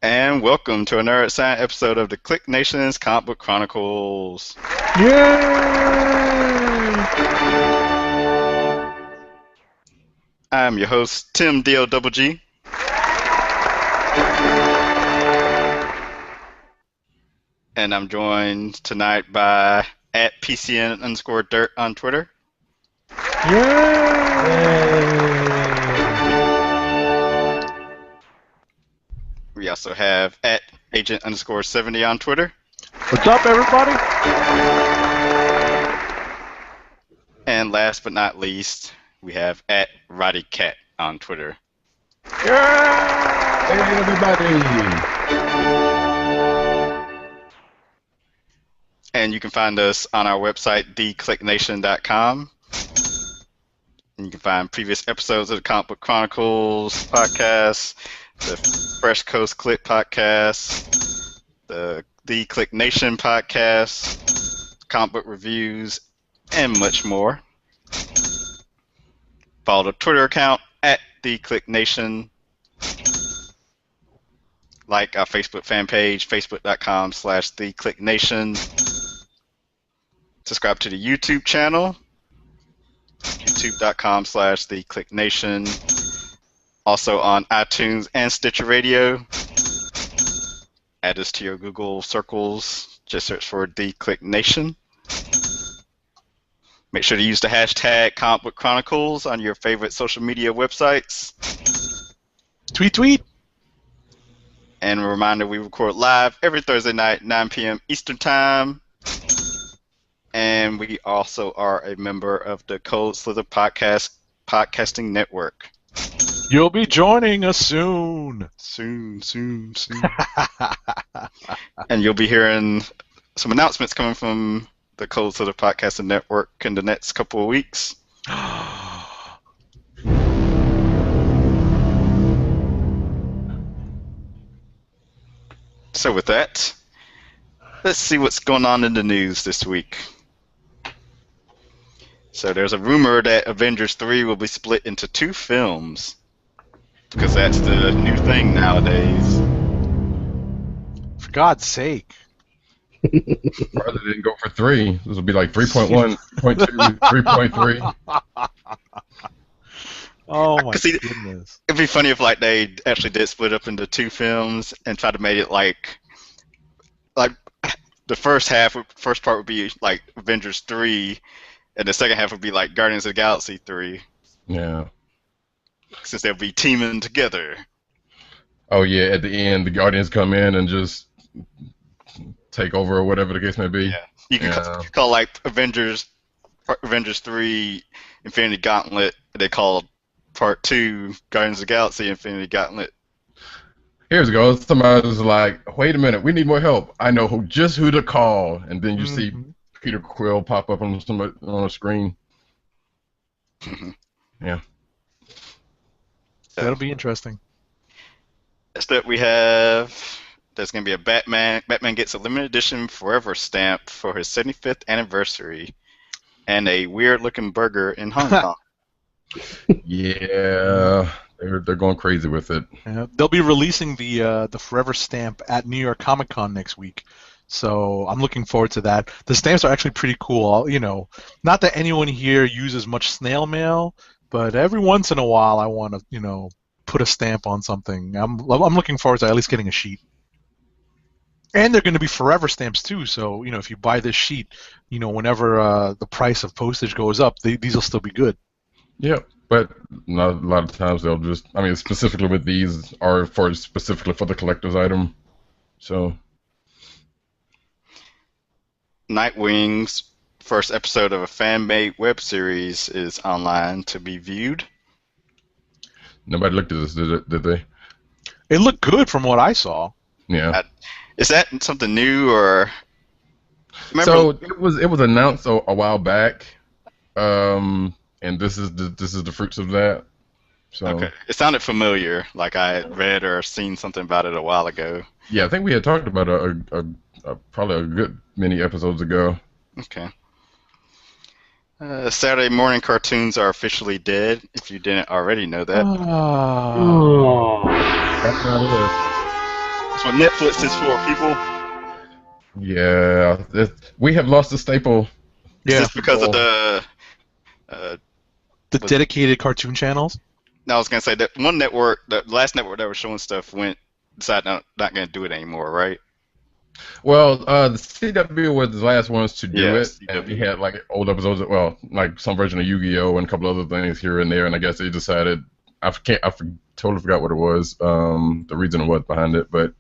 And welcome to another exciting episode of the KLIQ Nation's Comic Book Chronicles. Yay! I'm your host, Tim D-O-double-G. And I'm joined tonight by @PCN_Dirt on Twitter. Yay! We also have @Agent_70 on Twitter. What's up, everybody? And last but not least, we have @RoddyCat on Twitter. Yay! Hey, everybody! And you can find us on our website, thekliqnation.com. And you can find previous episodes of the Comic Book Chronicles podcast, the Fresh Coast KLIQ podcast, the KLIQ Nation podcast, comic book reviews, and much more. Follow the Twitter account @thekliqnation. Like our Facebook fan page, facebook.com/thekliqnation. Subscribe to the YouTube channel, youtube.com/thekliqnation. Also on iTunes and Stitcher Radio. Add us to your Google circles. Just search for The KLIQ Nation. Make sure to use the hashtag Comic Book Chronicles on your favorite social media websites. Tweet, tweet. And a reminder, we record live every Thursday night, 9 p.m. Eastern Time. And we also are a member of the Cold Slither Podcasting Network. You'll be joining us soon. Soon. And you'll be hearing some announcements coming from the Cold Slither Podcasting Network in the next couple of weeks. So with that, let's see what's going on in the news this week. So there's a rumor that Avengers 3 will be split into 2 films. Because that's the new thing nowadays. For God's sake. Rather didn't go for 3. This will be like 3.1, 0.2, 3.3. Oh my See, goodness. It'd be funny if like they actually did split up into 2 films and try to make it like the first part would be like Avengers 3, and the second half would be like Guardians of the Galaxy 3. Yeah. Since they'll be teaming together. Oh yeah, at the end, the Guardians come in and just take over or whatever the case may be. Yeah. You can call like Avengers 3 Infinity Gauntlet. They call Part 2 Guardians of the Galaxy Infinity Gauntlet. Here's goes. Somebody's like, wait a minute, we need more help. I know who to call. And then you see Peter Quill pop up on a screen. Yeah. That'll be interesting. Next up we have, there's going to be a Batman. Batman gets a limited edition Forever stamp for his 75th anniversary. And a weird-looking burger in Hong Kong. Yeah, they're going crazy with it. They'll be releasing the Forever stamp at New York Comic Con next week, so I'm looking forward to that. The stamps are actually pretty cool. You know, not that anyone here uses much snail mail, but every once in a while I want to, put a stamp on something. I'm looking forward to at least getting a sheet. And they're going to be Forever stamps too, so if you buy this sheet, whenever the price of postage goes up, these will still be good. Yeah, but not a lot of times they'll just, specifically with these are specifically for the collector's item. So Nightwing's first episode of a fan-made web series is online to be viewed. Nobody looked at this, did they? It looked good from what I saw. Yeah. Is that something new or? So it was announced a while back. And this is the fruits of that. So okay, it sounded familiar, like I had read or seen something about it a while ago. Yeah, I think we had talked about probably a good many episodes ago. Okay. Saturday morning cartoons are officially dead. If you didn't already know that. Oh. That's not That's what Netflix is for, people. Yeah, we have lost a staple. Is Yeah, this because of uh, the dedicated cartoon channels. no, I was gonna say that one network, the last network that was showing stuff, decided not gonna do it anymore, right? Well, the CW was the last ones to do Yeah, it, and we CW. had like old episodes, well, like some version of Yu-Gi-Oh and a couple other things here and there, and I guess they decided totally forgot what it was, the reason it was behind it, but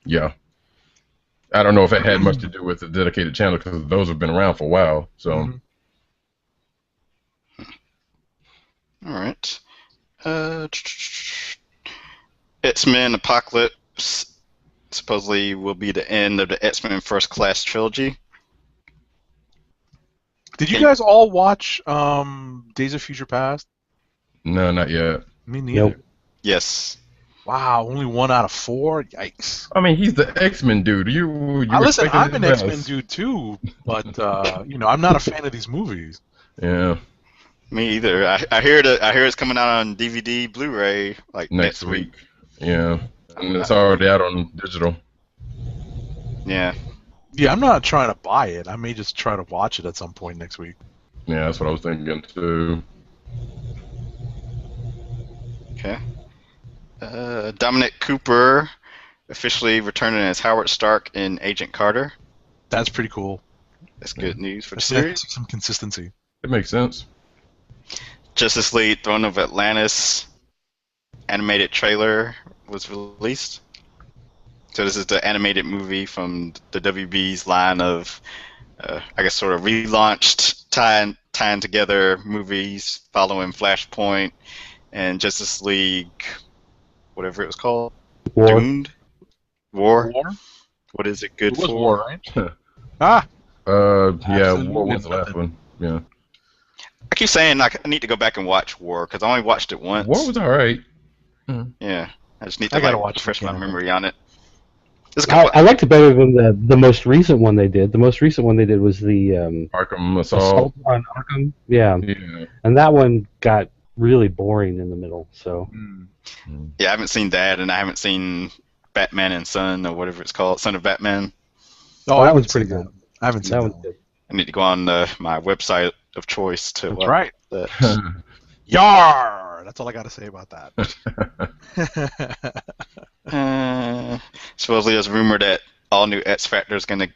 yeah, I don't know if it had much to do with the dedicated channel because those have been around for a while. So All right. X-Men Apocalypse supposedly will be the end of the X-Men First Class trilogy. Did you guys all watch Days of Future Past? no, not yet. Me neither. Nope. Yes. Wow, only 1 out of 4. Yikes. I mean, he's the X-Men dude. You Listen, expected I'm an the best. X-Men dude too, but I'm not a fan of these movies. Yeah, Me either. I hear it's coming out on DVD, Blu-ray like next week. Yeah, and it's already out on digital. Yeah. Yeah, I'm not trying to buy it. I may just try to watch it at some point next week. Yeah, that's what I was thinking too. Okay. Dominic Cooper officially returning as Howard Stark in Agent Carter. That's pretty cool. That's good news for the There's series. some consistency. It makes sense. Justice League Throne of Atlantis animated trailer was released. So this is the animated movie from the WB's line of, I guess, sort of relaunched, tying together movies following Flashpoint and Justice League, whatever it was called. War. Doomed? War? War? What is it good It was for? War, right? Ah! Yeah, Absolutely War was the last nothing. one. Yeah, I keep saying I need to go back and watch War because I only watched it once. War was alright. Yeah, I just need I to gotta watch it refresh my again. memory on it. There's a couple. I liked it better than the most recent one they did. The most recent one they did was the Arkham Assault Assault. on Arkham. Yeah, Yeah. and that one got really boring in the middle. So Yeah, I haven't seen that, and I haven't seen Batman and Son or whatever it's called, Son of Batman. Oh, that I haven't one's pretty seen good. that. I haven't seen that that one's one. good. I need to go on my website of choice to That's watch right. that. Yar! That's all I gotta say about that. Supposedly, there's a rumor that all new X Factor is going to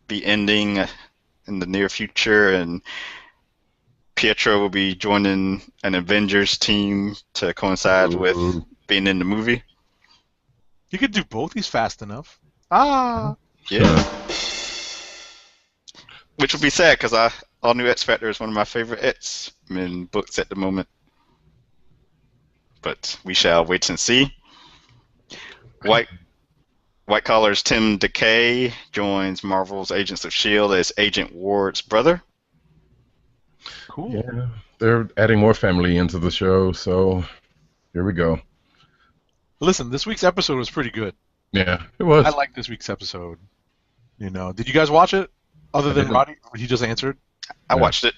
be ending in the near future, and Pietro will be joining an Avengers team to coincide with being in the movie. You could do both. He's fast enough. Ah! Yeah. Which would be sad because All New X Factor is one of my favorite X-Men books at the moment. But we shall wait and see. White Collar's Tim DeKay joins Marvel's Agents of S.H.I.E.L.D. as Agent Ward's brother. Cool. Yeah, they're adding more family into the show, so here we go. Listen, this week's episode was pretty good. Yeah, it was. I like this week's episode. Did you guys watch it? Other than didn't. Roddy, he just answered. I watched it.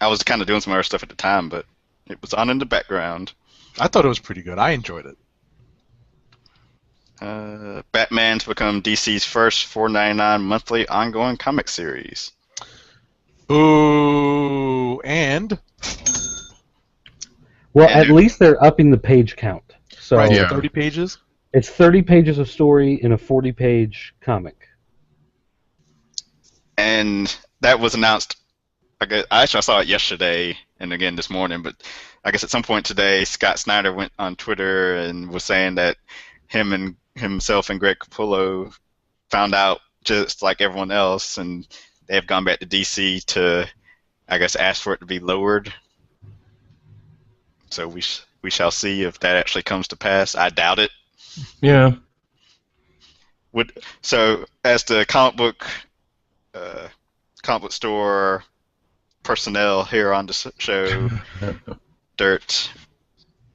I was kind of doing some other stuff at the time, but it was on in the background. I thought it was pretty good. I enjoyed it. Batman to become DC's first $4.99 monthly ongoing comic series. Ooh, and Well, And at least they're upping the page count. So right, Yeah. 30 pages. it's 30 pages of story in a 40-page comic. And that was announced. I saw it yesterday and again this morning, but I guess at some point today, Scott Snyder went on Twitter and was saying that himself and Greg Capullo found out just like everyone else, and they have gone back to DC to, I guess, ask for it to be lowered. So we shall see if that actually comes to pass. I doubt it. Yeah. So as the comic book store personnel here on the show, Dirt.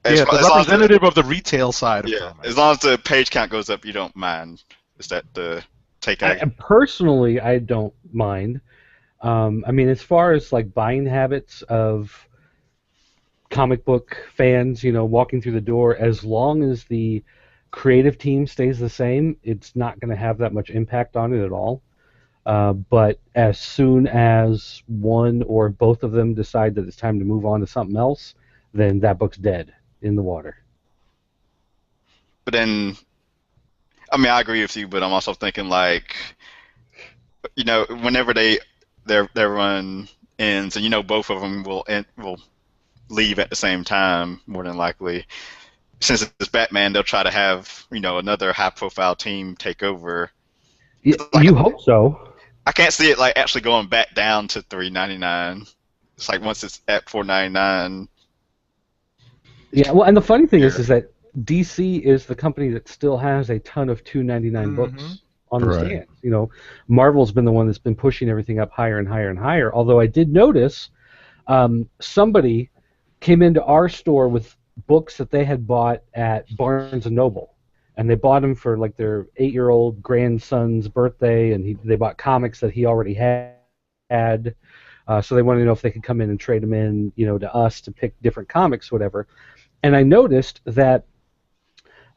Yeah, the representative of the retail side of Yeah, comics. as long as the page count goes up, you don't mind. Is that the take? Personally, I don't mind. I mean, as far as like buying habits of comic book fans, walking through the door, as long as the creative team stays the same, it's not going to have that much impact on it at all. But as soon as one or both of them decide that it's time to move on to something else, then that book's dead in the water. But then, I mean, I agree with you, but I'm also thinking like, whenever their run ends, and both of them will leave at the same time, more than likely. Since it's Batman, they'll try to have another high-profile team take over. Like, You hope so. I can't see it like actually going back down to $3.99. It's like once it's at $4.99. Yeah, well, and the funny thing is that DC is the company that still has a ton of $2.99 books on the stands. Marvel's been the one that's been pushing everything up higher and higher and higher. Although I did notice somebody came into our store with books that they had bought at Barnes & Noble. And they bought them for like their 8-year-old grandson's birthday, and they bought comics that he already had. So they wanted to know if they could come in and trade them in, to us to pick different comics, whatever. And I noticed that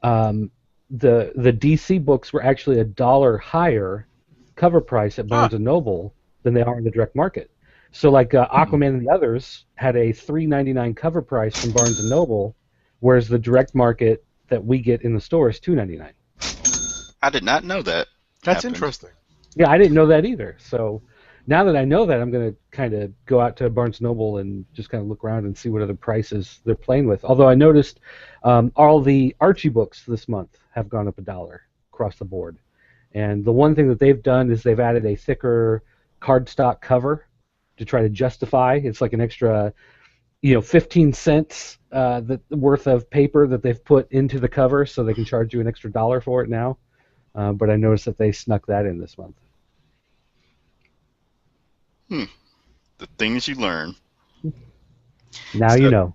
the DC books were actually $1 higher cover price at Barnes & Noble than they are in the direct market. So like Aquaman and the Others had a $3.99 cover price from Barnes & Noble, whereas the direct market that we get in the store is $2.99. I did not know that. That's happened. interesting. Yeah, I didn't know that either. So now that I know that, I'm going to kind of go out to Barnes & Noble and just kind of look around and see what other prices they're playing with. Although I noticed all the Archie books this month have gone up $1 across the board. And the one thing that they've done is they've added a thicker cardstock cover to try to justify. It's like an extra 15 cents worth of paper that they've put into the cover, so they can charge you an extra $1 for it now. But I noticed that they snuck that in this month. The things you learn. Now you know.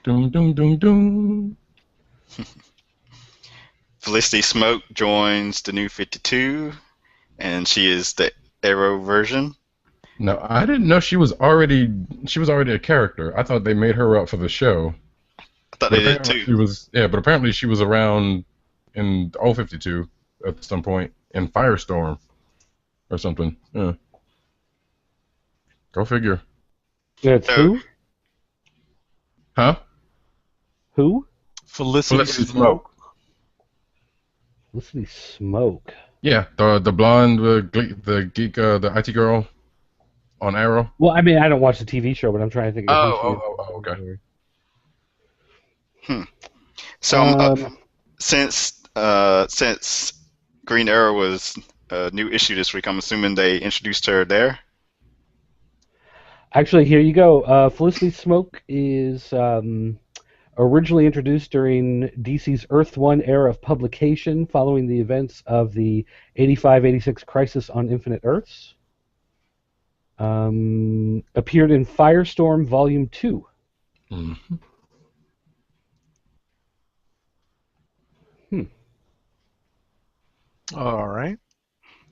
Doom, doom, doom, doom. Felicity Smoke joins the New 52, and she is the Arrow version. No, I didn't know she was already a character. I thought they made her up for the show. I thought they did too. But apparently she was around in all 52 at some point in Firestorm or something. Yeah. Go figure. It's who? Huh? Who? Felicity Smoke. Felicity Smoke. Yeah, the blonde, the geek, the IT girl on Arrow. Well, I mean, I don't watch the TV show, but I'm trying to think of okay. So since Green Arrow was a new issue this week, I'm assuming they introduced her there. Actually, here you go. Felicity Smoke is originally introduced during DC's Earth 1 era of publication following the events of the 85-86 Crisis on Infinite Earths. Appeared in Firestorm Volume 2. Mm-hmm. All right.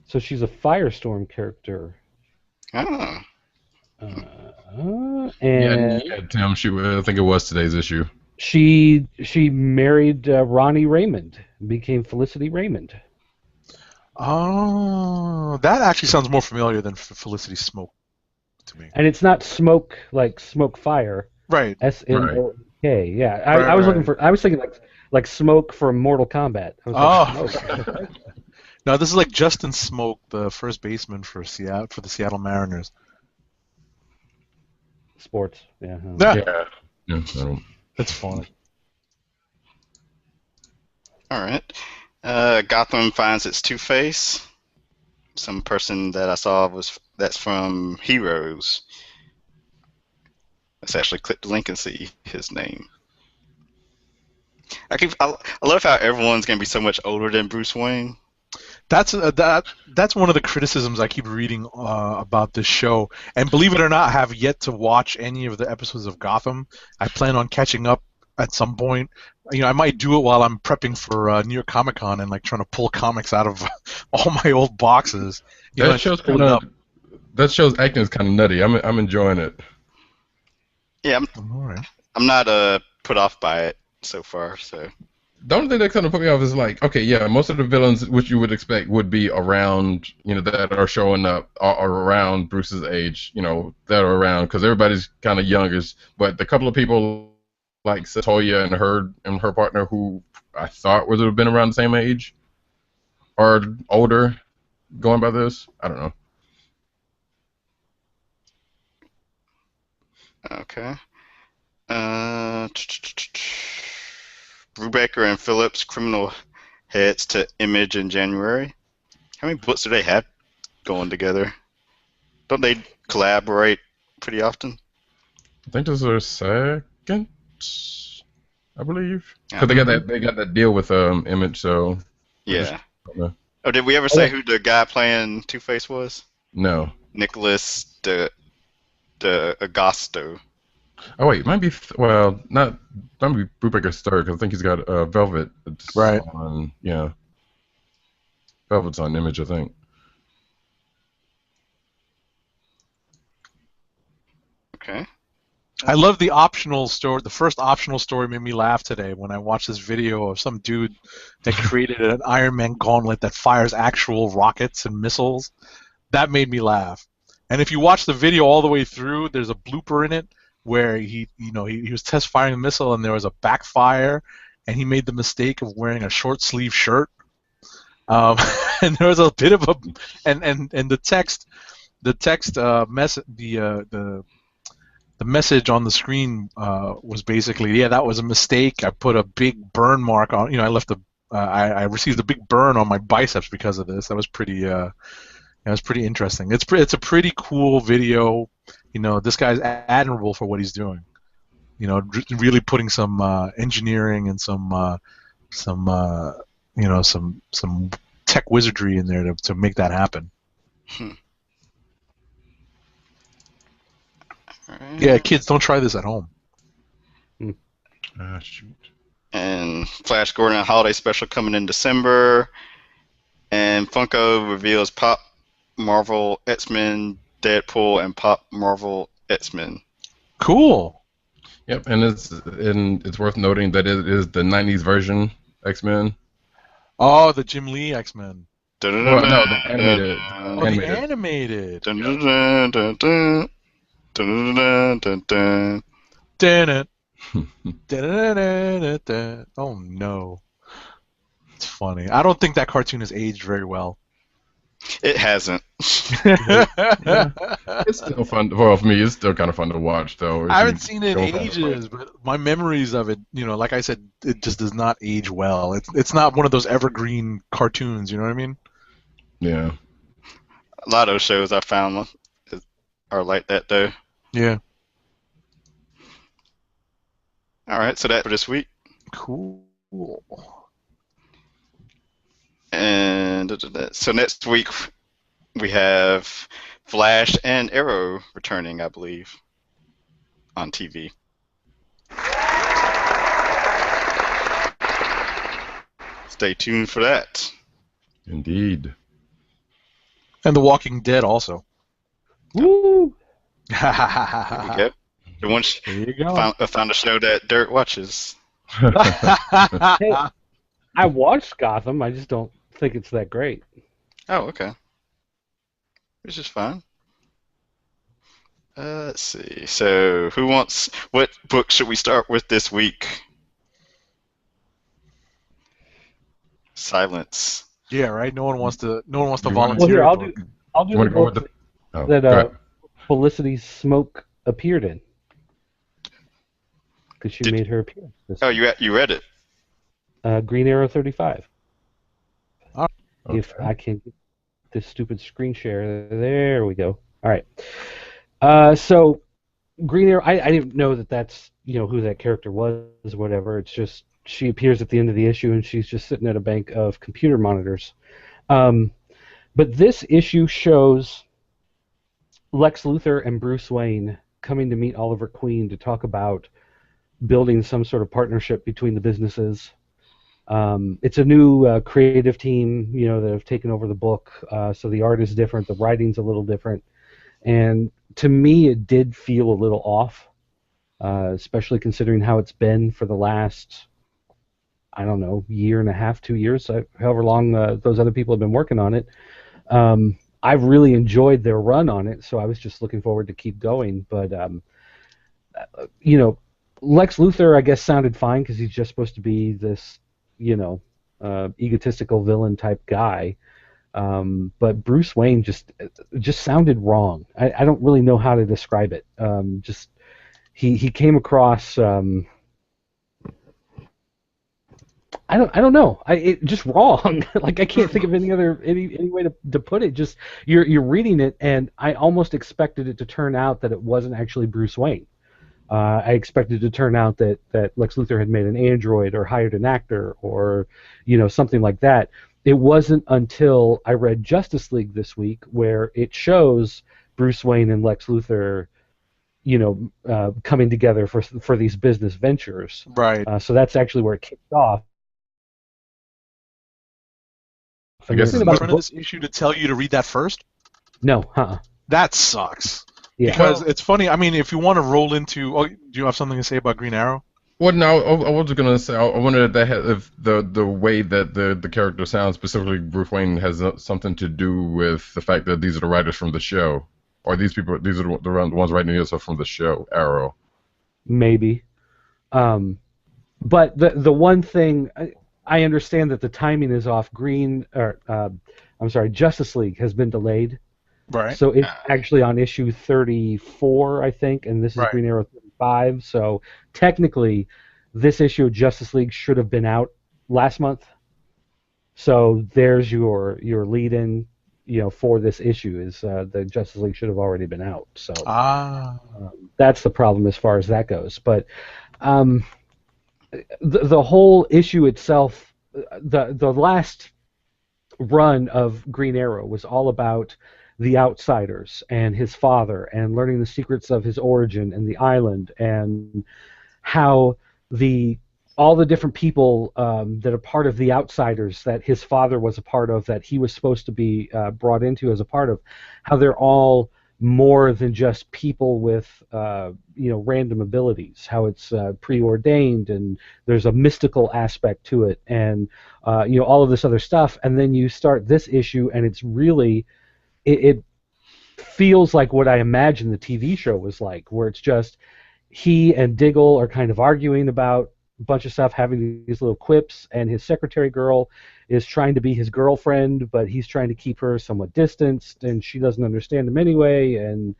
So she's a Firestorm character. Oh. And yeah, Tim. I think it was today's issue. She married Ronnie Raymond, became Felicity Raymond. Oh, that actually sounds more familiar than Felicity Smoke to me. And it's not smoke like smoke fire. Right. SMOK. Yeah, Right, I was right. looking for. I was thinking like smoke from Mortal Kombat. I was like, Oh. No, this is like Justin Smoke, the first baseman for the Seattle Mariners. Sports. Yeah. Yeah. That's funny. All right. Gotham finds its Two-Face. Some person that I saw that's from Heroes. Let's actually click the link and see his name. I love how everyone's gonna be so much older than Bruce Wayne. That's one of the criticisms I keep reading about this show. And believe it or not, I have yet to watch any of the episodes of Gotham. I plan on catching up at some point. I might do it while I'm prepping for New York Comic Con and like trying to pull comics out of all my old boxes. That show's acting is kind of nutty. I'm enjoying it. Yeah, All right. I'm not put off by it so far. So The only thing that kind of put me off is like, okay, yeah, most of the villains which you would expect would be around, that are showing up are around Bruce's age, that are around because everybody's kind of youngest. But the couple of people like Satoya and her partner who I thought would have been around the same age are older, going by this. I don't know. Okay. Brubaker and Phillips, Criminal Heads to Image in January. How many books do they have going together? Don't they collaborate pretty often? I think this is their second, I believe, because Mm-hmm. they got that deal with Image, so Yeah. uh, Oh, did we ever say who the guy playing Two-Face was? no. Nicholas de Agosto. Oh wait, might be well, not might be Brubaker's third because I think he's got Velvet. Right. On, yeah, Velvet's on Image, I think. Okay. I love the optional story. The first optional story made me laugh today when I watched this video of some dude that created an Iron Man gauntlet that fires actual rockets and missiles. That made me laugh. And if you watch the video all the way through, there's a blooper in it where he was test firing a missile and there was a backfire, and he made the mistake of wearing a short sleeve shirt. And there was a bit of a and the text the message on the screen was basically, yeah, that was a mistake. I put a big burn mark on. I received a big burn on my biceps because of this. That was pretty. It was pretty interesting. It's a pretty cool video. This guy's admirable for what he's doing. Really putting some engineering and some tech wizardry in there to make that happen. Right. Yeah, kids, don't try this at home. Shoot. And Flash Gordon holiday special coming in December. And Funko reveals Pop Marvel X-Men Deadpool and Pop Marvel X-Men. Cool. Yep, and it's worth noting that it is the '90s version X-Men. Oh, the Jim Lee X-Men. Well, no, the animated. The animated. Oh no. It's funny. I don't think that cartoon has aged very well. It hasn't. It's still fun. Well, for me, it's still kind of fun to watch, though. I haven't seen it in ages, but my memories of it, like I said, it just does not age well. It's not one of those evergreen cartoons. You know what I mean? Yeah. A lot of those shows I found are like that, though. Yeah. All right, so that's for this week. Cool. And so next week we have Flash and Arrow returning, I believe, on TV. Stay tuned for that. Indeed. And The Walking Dead also. Woo! There we go. The one There you go. found a show that Dirk watches. Hey, I watched Gotham. I just don't think it's that great. Oh, okay. Which is fine. Let's see. So, what book should we start with this week? Silence. Yeah, right. No one wants to You volunteer. Well, a here, book. I'll do You the want to go with book the? Oh, that go ahead. Felicity Smoke appeared in. Because she made her appearance. Oh, you read it. Green Arrow 35. Oh, If okay. I can get this stupid screen share. There we go. All right. So Green Arrow, I didn't know that's who that character was or whatever. It's just she appears at the end of the issue and she's just sitting at a bank of computer monitors. But this issue shows Lex Luthor and Bruce Wayne coming to meet Oliver Queen to talk about building some sort of partnership between the businesses. It's a new creative team, that have taken over the book. So the art is different, the writing's a little different, and to me, it did feel a little off, especially considering how it's been for the last, I don't know, year and a half, 2 years, however long those other people have been working on it. I've really enjoyed their run on it, so I was just looking forward to keep going. But you know, Lex Luthor, I guess, sounded fine because he's just supposed to be this, egotistical villain type guy. But Bruce Wayne just sounded wrong. I don't really know how to describe it. Just he came across. I don't know. It just wrong. Like I can't think of any way to put it. Just you're reading it, and I almost expected it to turn out that it wasn't actually Bruce Wayne. I expected it to turn out that Lex Luthor had made an android or hired an actor or something like that. It wasn't until I read Justice League this week where it shows Bruce Wayne and Lex Luthor coming together for these business ventures. Right. So that's actually where it kicked off. I guess it's about this issue to tell you to read that first. No, That sucks. Yeah. Because it's funny. I mean, if you want to roll into, do you have something to say about Green Arrow? Well, no, I was just gonna say I wondered if the way that the character sounds, specifically Bruce Wayne, has something to do with the fact that these are the writers from the show, or these are the ones writing the stuff from the show Arrow. Maybe, but the one thing I understand that the timing is off. Justice League has been delayed. Right. So it's actually on issue 34, I think, and this is right. Green Arrow 35. So technically, this issue of Justice League should have been out last month. So there's your lead-in, for this issue is the Justice League should have already been out. So that's the problem as far as that goes. But the whole issue itself, the last run of Green Arrow was all about the Outsiders and his father and learning the secrets of his origin and the island and how all the different people that are part of the Outsiders that his father was a part of, that he was supposed to be brought into as a part of, how they're all more than just people with random abilities, how it's preordained and there's a mystical aspect to it and all of this other stuff. And then you start this issue and it's really it feels like what I imagine the TV show was like, where it's just he and Diggle are kind of arguing about a bunch of stuff, having these little quips, and his secretary girl is trying to be his girlfriend, but he's trying to keep her somewhat distanced, and she doesn't understand him anyway, and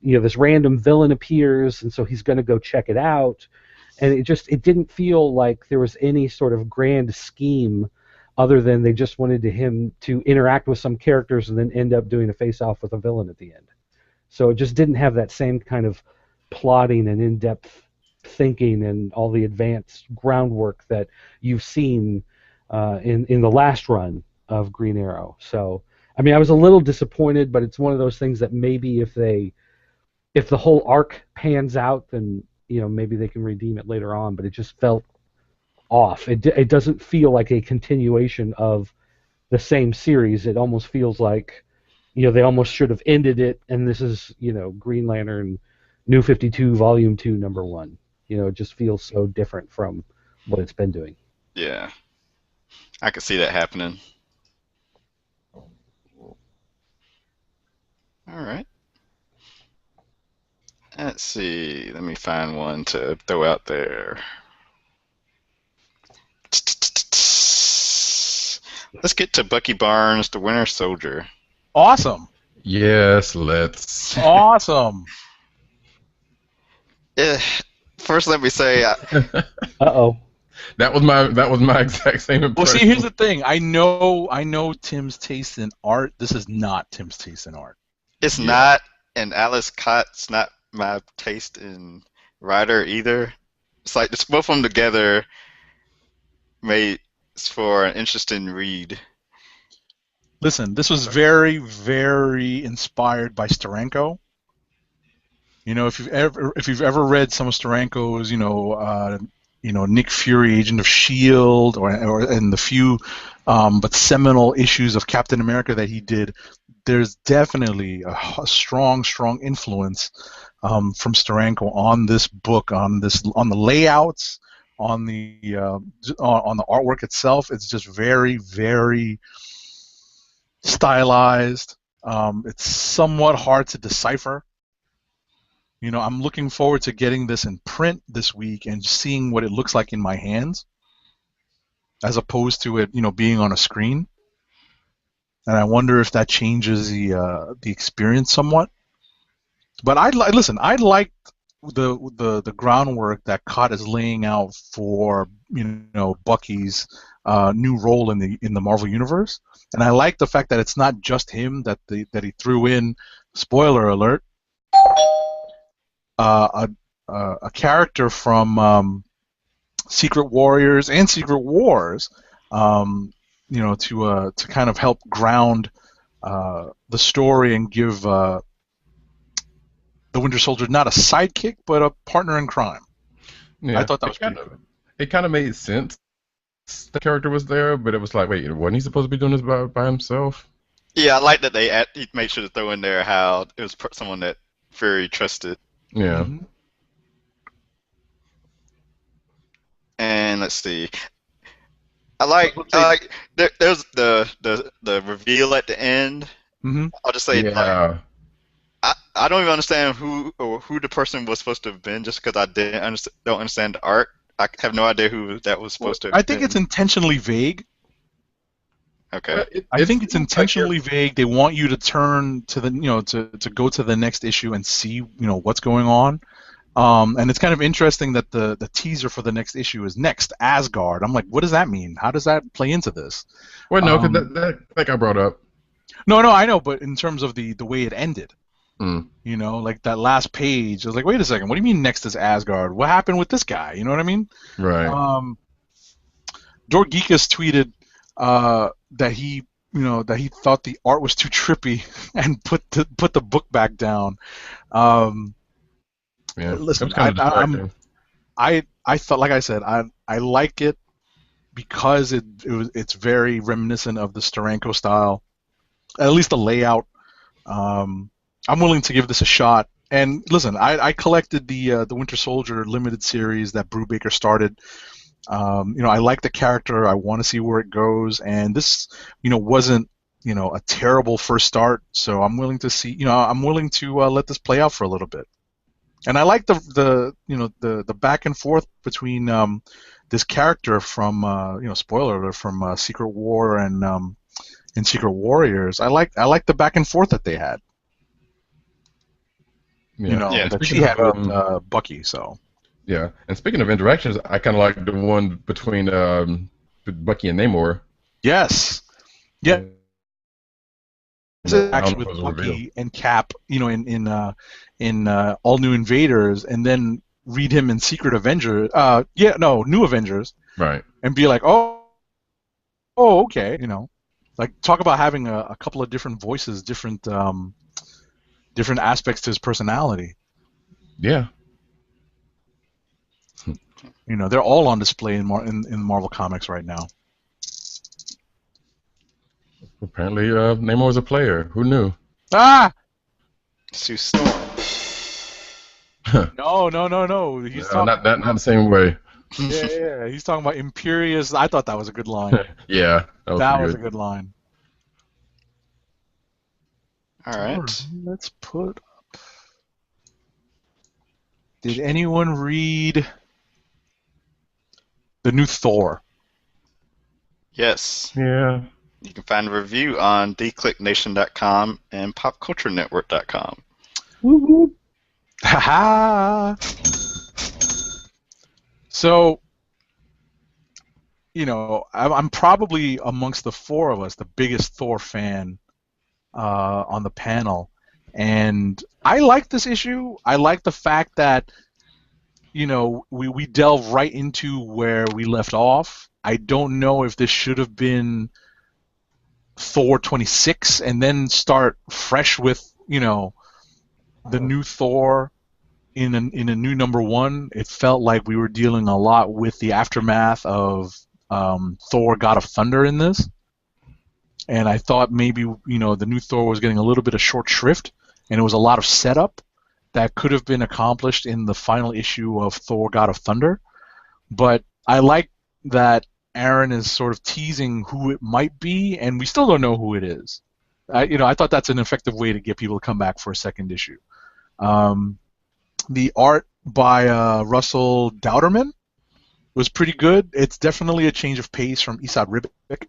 this random villain appears, and so he's going to go check it out, and it didn't feel like there was any sort of grand scheme other than they just wanted him to interact with some characters and then end up doing a face-off with a villain at the end. So it just didn't have that same kind of plotting and in-depth thinking and all the advanced groundwork that you've seen in the last run of Green Arrow. So, I mean, I was a little disappointed, but it's one of those things that maybe if the whole arc pans out, then maybe they can redeem it later on. But it just felt off. It doesn't feel like a continuation of the same series. It almost feels like they almost should have ended it, and this is Green Lantern New 52 Volume 2 number 1. It just feels so different from what it's been doing. Yeah, I could see that happening. All right. Let's see. Let me find one to throw out there. Let's get to Bucky Barnes, the Winter Soldier. Awesome. Yes, let's. Awesome. First, let me say. Uh-oh. That was my exact same impression. Well, see, here's the thing. I know Tim's taste in art. This is not Tim's taste in art. It's not, and Alice Cott's not my taste in writer either. It's like just both of them together made for an interesting read. Listen, this was very, very inspired by Steranko. If you've ever read some of Steranko's, Nick Fury, Agent of S.H.I.E.L.D., or in the few but seminal issues of Captain America that he did, there's definitely a strong influence from Steranko on this book, on the layouts, on the artwork itself. It's just very, very stylized. It's somewhat hard to decipher. I'm looking forward to getting this in print this week and seeing what it looks like in my hands, as opposed to it, being on a screen. And I wonder if that changes the experience somewhat. But I like the groundwork that Cott is laying out for Bucky's new role in the Marvel Universe, and I like the fact that it's not just him that he threw in. Spoiler alert. A character from Secret Warriors and Secret Wars, to kind of help ground the story and give the Winter Soldier not a sidekick but a partner in crime. Yeah, I thought that was pretty cool. It kind of made sense. The character was there, but it was like, wait, wasn't he supposed to be doing this by himself? Yeah, I like that he made sure to throw in there how it was someone that very trusted. Yeah. Mm-hmm. And let's see. There's the reveal at the end. Mm-hmm. I'll just say Yeah. I don't even understand who the person was supposed to have been, just because I don't understand the art. I have no idea who that was supposed to have been. I think it's intentionally vague. Okay. I think it's intentionally vague. They want you to turn to the to go to the next issue and see what's going on. And it's kind of interesting that the teaser for the next issue is Next Asgard. I'm like, what does that mean? How does that play into this? Well, no, because that got brought up. No, I know, but in terms of the way it ended, Mm. like that last page, I was like, wait a second, what do you mean Next is Asgard? What happened with this guy? You know what I mean? Right. Dorgeekus tweeted that he thought the art was too trippy and put the book back down. Yeah. Listen, It was kind of distracting. I thought, like I said, I like it because it's very reminiscent of the Steranko style, at least the layout. I'm willing to give this a shot. And listen, I collected the Winter Soldier limited series that Brubaker started. I like the character. I want to see where it goes, and this wasn't a terrible first start. So I'm willing to see. I'm willing to let this play out for a little bit. And I like the back and forth between this character from spoiler alert, from Secret War and Secret Warriors. I like the back and forth that they had. Yeah. That she had with Bucky. So. Yeah, and speaking of interactions, I kind of like the one between Bucky and Namor. Yes. Yeah. Action with Bucky Bucky and Cap, in All New Invaders, and then read him in Secret Avengers. New Avengers. Right. And be like, oh, okay, like talk about having a couple of different voices, different aspects to his personality. Yeah. They're all on display in Marvel Comics right now. Apparently, Namor was a player. Who knew? Ah! Sue Storm. No. He's talking not the same way. Yeah. He's talking about Imperious. I thought that was a good line. Yeah, that was a good line. All right. Let's put up. Did anyone read the new Thor? Yes. Yeah. You can find a review on theclicknation.com and popculturenetwork.com. Woo woo. Haha. So, I'm probably amongst the four of us the biggest Thor fan on the panel, and I like this issue. I like the fact that we delve right into where we left off. I don't know if this should have been Thor 26 and then start fresh with the new Thor in a new number one. It felt like we were dealing a lot with the aftermath of Thor God of Thunder in this, and I thought maybe the new Thor was getting a little bit of short shrift, and it was a lot of setup that could have been accomplished in the final issue of Thor God of Thunder. but I like that Aaron is sort of teasing who it might be, and we still don't know who it is. I thought that's an effective way to get people to come back for a second issue. The art by Russell Dauterman was pretty good. It's definitely a change of pace from Esad Ribic.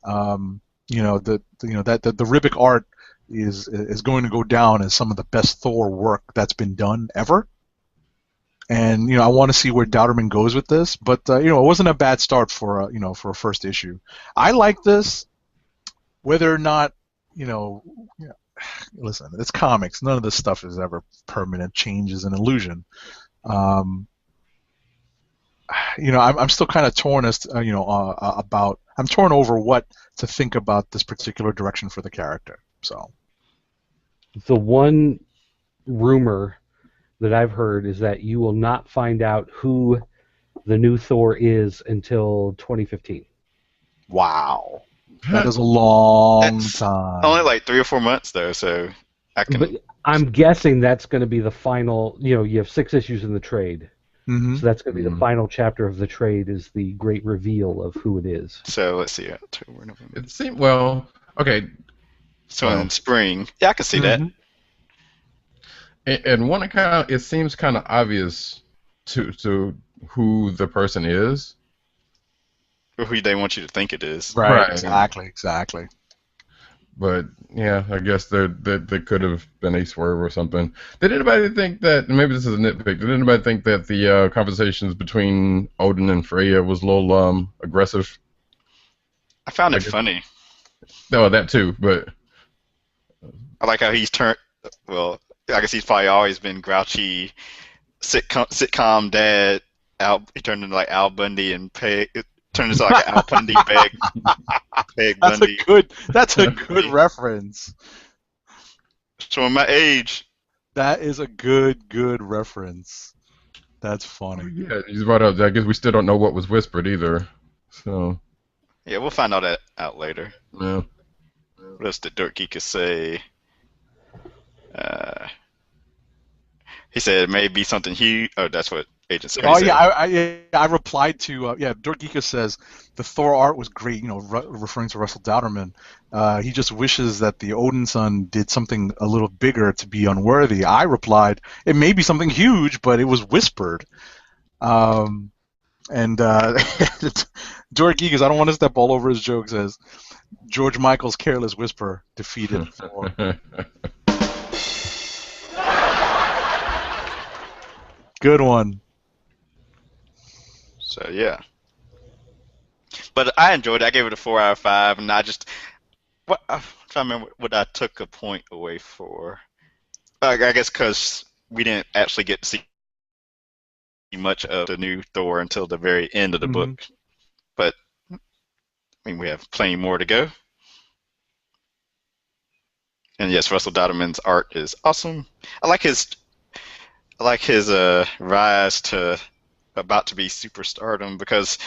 The Ribic art is going to go down as some of the best Thor work that's been done ever. And I want to see where Dauterman goes with this, but it wasn't a bad start for a first issue. I like this, whether or not listen, it's comics. None of this stuff is ever permanent. Change is an illusion. I'm still kind of torn as about. I'm torn over what to think about this particular direction for the character. So, the one rumor that I've heard is that you will not find out who the new Thor is until 2015. Wow, that is a long time. Only like 3 or 4 months though, so I can. But I'm guessing that's going to be the final. You have 6 issues in the trade. Mm-hmm. So that's going to be the final chapter of the trade, is the great reveal of who it is. So let's see, October, November. It seemed okay. So in spring, yeah, I can see that. And one account, it seems kind of obvious to who the person is, Or who they want you to think it is. Right. Exactly. But yeah, I guess there could have been a swerve or something. Did anybody think that? Maybe this is a nitpick. Did anybody think that the conversations between Odin and Freya was a little aggressive? I found it funny. No, that too. But I like how he's turned. Well, I guess he's probably always been grouchy, sitcom dad. He turned into like Al Bundy and Peg. Turned into like an Al Bundy Peg Bundy. That's a good reference. Showing my age. That is a good reference. That's funny. Yeah, he's brought up. I guess we still don't know what was whispered either. So. Yeah, we'll find all that out later. Yeah. What else did Dirt Geek say? He said it may be something huge. Oh, that's what Agent Sony said. I replied to Dirt Geek says the Thor art was great. Referring to Russell Dauterman. He just wishes that the Odin son did something a little bigger to be unworthy. I replied, it may be something huge, but it was whispered. And Dirt Geek, I don't want to step all over his joke, says George Michael's careless whisper defeated Thor. Good one. So yeah, but I enjoyed it. I gave it a 4 out of 5, and I'm trying to remember what I took a point away for. I guess because we didn't actually get to see much of the new Thor until the very end of the book. But I mean, we have plenty more to go. And yes, Russell Dauterman's art is awesome. I like his rise to about to be superstardom, because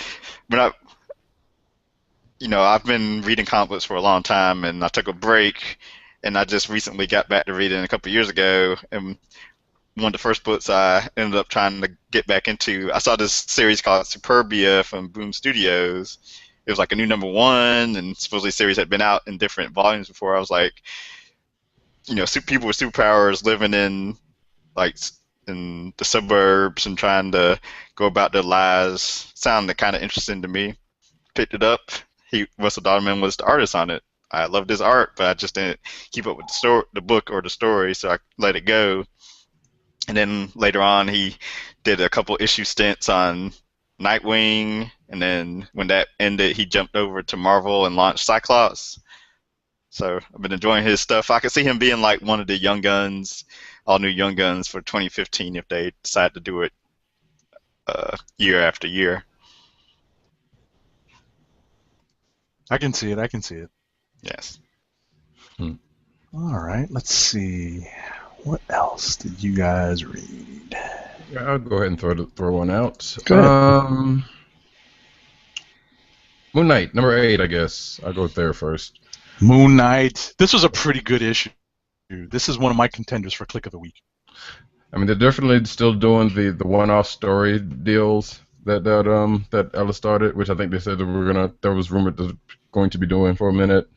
I've been reading comic books for a long time, and I took a break, and I just recently got back to reading a couple of years ago, and one of the first books I ended up trying to get back into, I saw this series called Superbia from Boom Studios. It was like a new #1, and supposedly the series had been out in different volumes before. I was like, people with superpowers living in the suburbs and trying to go about their lives sounded kind of interesting to me. Picked it up. Russell Dauterman was the artist on it. I loved his art, but I just didn't keep up with the book or the story, so I let it go. And then later on, he did a couple issue stints on Nightwing, and then when that ended, he jumped over to Marvel and launched Cyclops. So I've been enjoying his stuff. I could see him being like one of the Young Guns, all new Young Guns for 2015 if they decide to do it year after year. I can see it. Yes. All right, let's see. What else did you guys read? Yeah, I'll go ahead and throw one out. Go ahead. Moon Knight, number 8, I guess. I'll go there first. Moon Knight. This was a pretty good issue. This is one of my contenders for Click of the Week. I mean, they're definitely still doing the one-off story deals that Ella started, which I think they said there was rumored to going to be doing for a minute.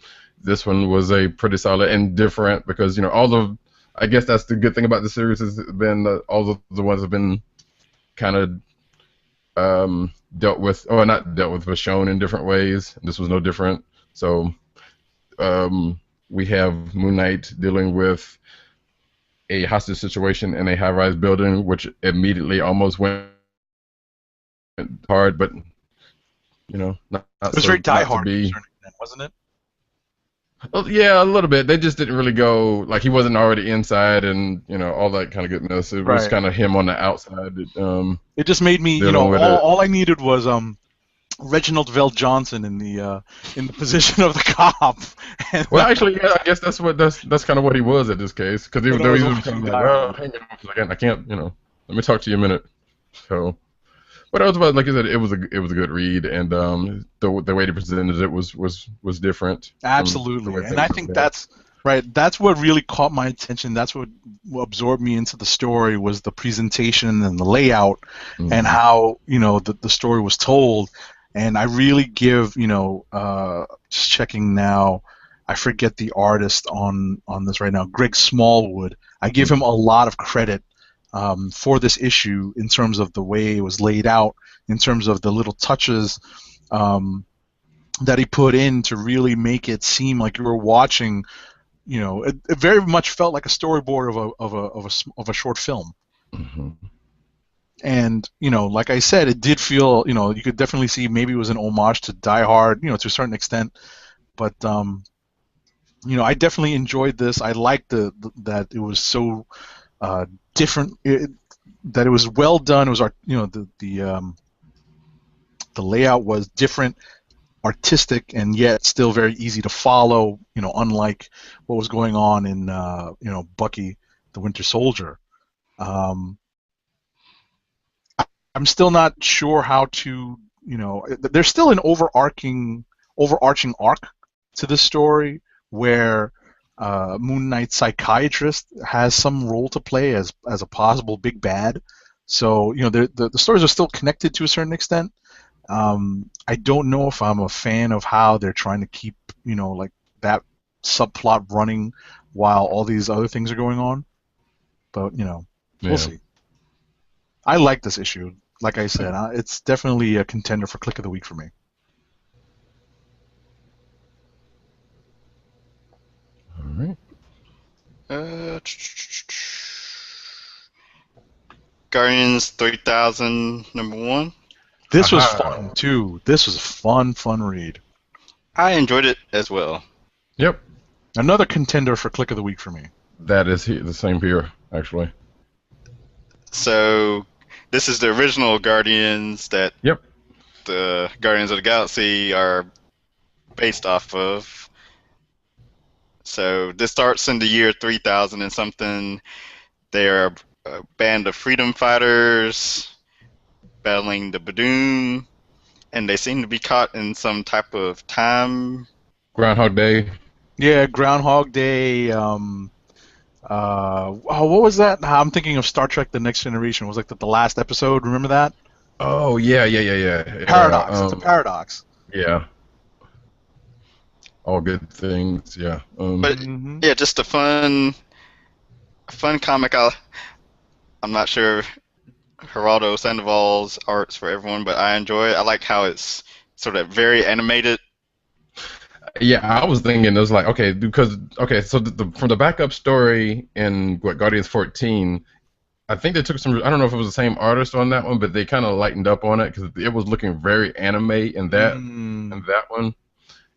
This one was a pretty solid and different because I guess that's the good thing about the series has been all of the ones have been kind of dealt with, or not dealt with, but shown in different ways. This was no different. So we have Moon Knight dealing with a hostage situation in a high-rise building, which immediately almost went hard, but not It was so very Die not to Hard, to a be. certain extent, wasn't it? Oh, yeah, a little bit. They just didn't really go like he wasn't already inside, and all that kind of goodness. It was Right. kind of him on the outside. It just made me, Dealing with it. all I needed was Reginald Vell Johnson in the position of the cop. And Well, actually, yeah, I guess that's kind of what he was at this case, because he But was I was kind watching of like, Die well, Hard. hang on a second, I can't, let me talk to you a minute. So, but I was about, like I said, it was a good read, and the way they presented it was different. from the Absolutely, way and things I have think been. that's right. That's what really caught my attention. That's what absorbed me into the story was the presentation and the layout, and Mhm. how the story was told. And I really give just checking now. I forget the artist on this right now. Greg Smallwood. I give him a lot of credit for this issue in terms of the way it was laid out, in terms of the little touches. That he put in to really make it seem like you were watching. It very much felt like a storyboard of a short film. Mhm. And like I said, it did feel, you could definitely see maybe it was an homage to Die Hard, to a certain extent. But I definitely enjoyed this. I liked that it was so different, that it was well done. It was the layout was different, artistic, and yet still very easy to follow. Unlike what was going on in Bucky, the Winter Soldier. I'm still not sure how to. There's still an overarching arc to this story where Moon Knight's psychiatrist has some role to play as a possible big bad. So the stories are still connected to a certain extent. I don't know if I'm a fan of how they're trying to keep, like that subplot running while all these other things are going on. But, Yeah. we'll see. I like this issue. Like I said, it's definitely a contender for Click of the Week for me. All right. Guardians 3000 #1. This was Aha. fun, too. This was a fun read. I enjoyed it as well. Yep. Another contender for Click of the Week for me. That is the same here, actually. So this is the original Guardians that Yep. the Guardians of the Galaxy are based off of. So this starts in the year 3000 and something. They are a band of freedom fighters battling the Badoon, and they seem to be caught in some type of time. Groundhog Day. Yeah, Groundhog Day. What was that? I'm thinking of Star Trek: The Next Generation. It was like the last episode. Remember that? Oh yeah. Paradox. It's a paradox. Yeah. All good things. Yeah. But yeah, just a fun comic. I'm not sure Geraldo Sandoval's art's for everyone, but I enjoy it. I like how it's sort of very animated. Yeah, I was thinking it was like so from the backup story in Guardians 14, I think they took some. I don't know if it was the same artist on that one, but they kind of lightened up on it because it was looking very anime in that one,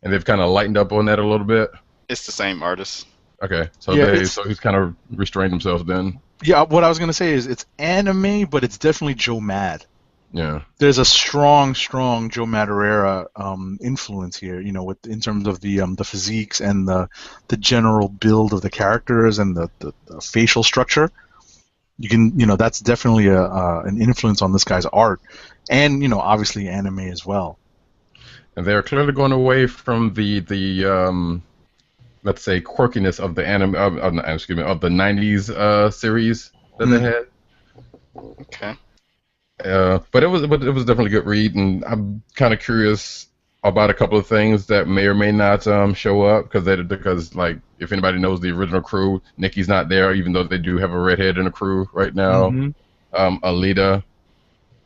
and they've kind of lightened up on that a little bit. It's the same artist. Okay, so Yeah, so he's kind of restrained himself then. Yeah, what I was gonna say is it's anime, but it's definitely Joe Mad. Yeah. There's a strong Joe Madureira influence here. In terms of the physiques and the general build of the characters and the facial structure. You can that's definitely an influence on this guy's art, and obviously anime as well. And they're clearly going away from the let's say quirkiness of the anime of the '90s series that they had. Okay. But it was definitely a good read, and I'm kind of curious about a couple of things that may or may not show up because like if anybody knows the original crew, Nikki's not there, even though they do have a redhead in the crew right now. Mm-hmm. Alita,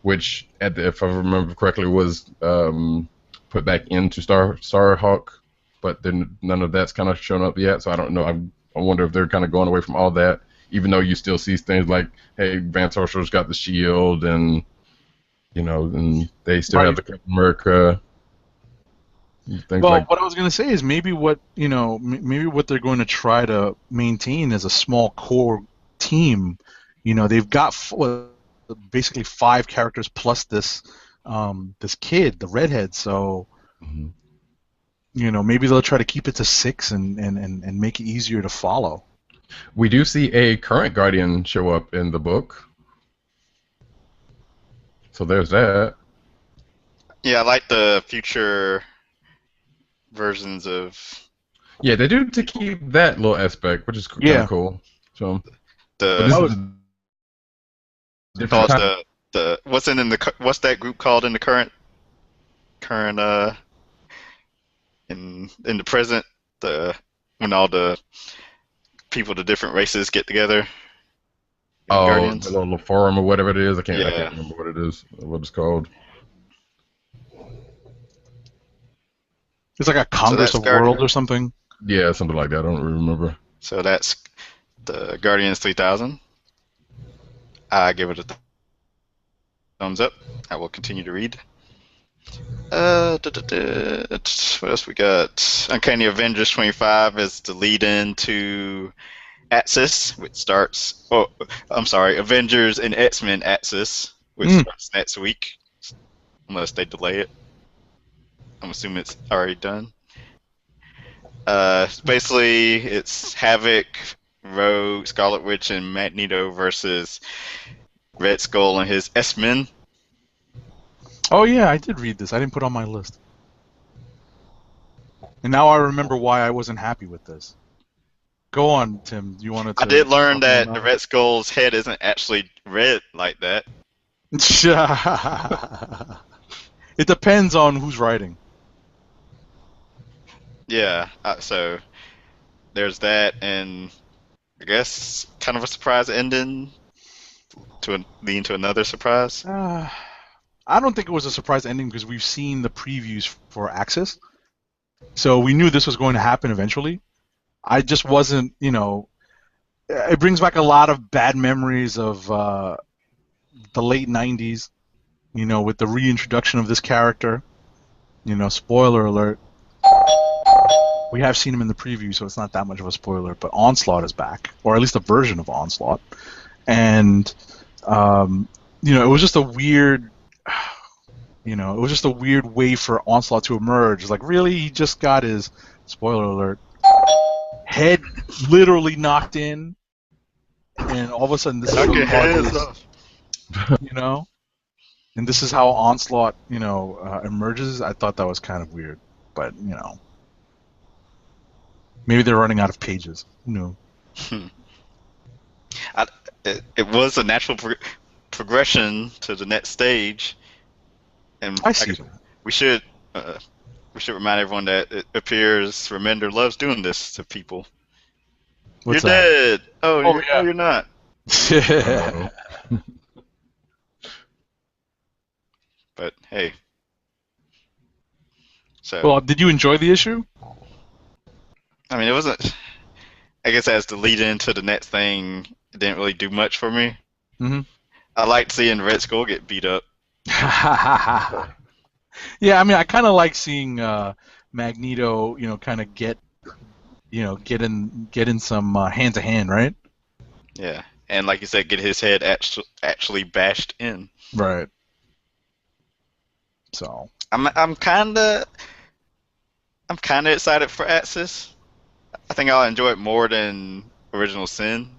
which if I remember correctly was put back into Starhawk, but then none of that's kind of shown up yet. So I don't know. I wonder if they're kind of going away from all that, even though you still see things like, hey, Vance Sorcerer's got the shield, and and they still have the Captain America. Things Well, like what I was going to say is maybe maybe what they're going to try to maintain is a small core team. They've got basically 5 characters plus this kid, the redhead. So Mhm. maybe they'll try to keep it to 6 and make it easier to follow. We do see a current Guardian show up in the book, so there's that. Yeah, I like the future versions of Yeah, they do to keep that little aspect, which is kind of cool. So, but this the is a different called time. the what's that group called in the current in the present, the when all the people, the different races get together in Oh, the Guardians. little forum or whatever it is. I can't Yeah. remember what it is. What it's called. It's like a So Congress that's of World Guardian. or something. Yeah, something like that. I don't remember. So that's the Guardians 3000. I give it a thumbs up. I will continue to read. What else we got? Uncanny Avengers 25 is the lead-in to Axis, which starts. Oh, I'm sorry, Avengers and X-Men Axis, which starts next week, unless they delay it. I'm assuming it's already done. Basically, it's Havoc, Rogue, Scarlet Witch, and Magneto versus Red Skull and his S-Men. Oh yeah, I did read this. I didn't put it on my list. And now I remember why I wasn't happy with this. Go on, Tim. You wanted to I did learn talk more that the about Red Skull's head isn't actually red like that. it? It depends on who's writing. Yeah, so there's that, and I guess kind of a surprise ending to leading to another surprise. I don't think it was a surprise ending because we've seen the previews for Axis, so we knew this was going to happen eventually. I just wasn't, it brings back a lot of bad memories of the late 90s, with the reintroduction of this character. Spoiler alert. We have seen him in the preview, so it's not that much of a spoiler, but Onslaught is back, or at least a version of Onslaught. And, it was just a weird, way for Onslaught to emerge. Like, really? He just got his, spoiler alert, head literally knocked in, and all of a sudden this Knock your is heads off. and this is how Onslaught, emerges. I thought that was kind of weird, but maybe they're running out of pages. Who knows? It was a natural progression to the next stage, and I see that. we should remind everyone that it appears Remender loves doing this to people. What's You're that? dead. Oh, yeah. you're not. But hey. So. Well, did you enjoy the issue? I mean, it wasn't. I guess as the lead into the next thing, it didn't really do much for me. Mm-hmm. I liked seeing Red Skull get beat up. Yeah, I mean, I kind of like seeing Magneto, kind of get in some hand to hand, right? Yeah, and like you said, get his head actually bashed in. Right. So. I'm kind of excited for Axis. I think I'll enjoy it more than Original Sin.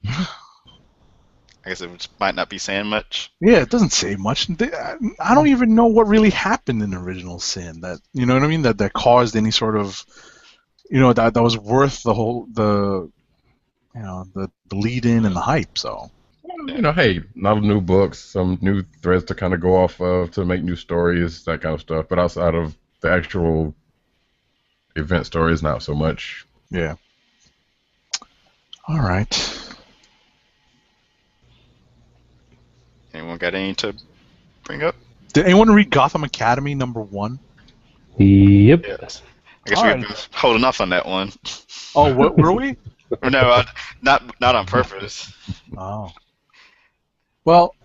I guess it might not be saying much. Yeah, it doesn't say much. I don't even know what really happened in Original Sin. That you know what I mean? That caused any sort of, that was worth the lead in and the hype. So. hey, not new books, some new threads to kind of go off of to make new stories, that kind of stuff. But outside of the actual event stories, not so much. Yeah. All right. Anyone got any to bring up? Did anyone read Gotham Academy #1? Yep. Yes. I guess All we've right. been holding off on that one. Oh, were we? No, not on purpose. Oh. Well,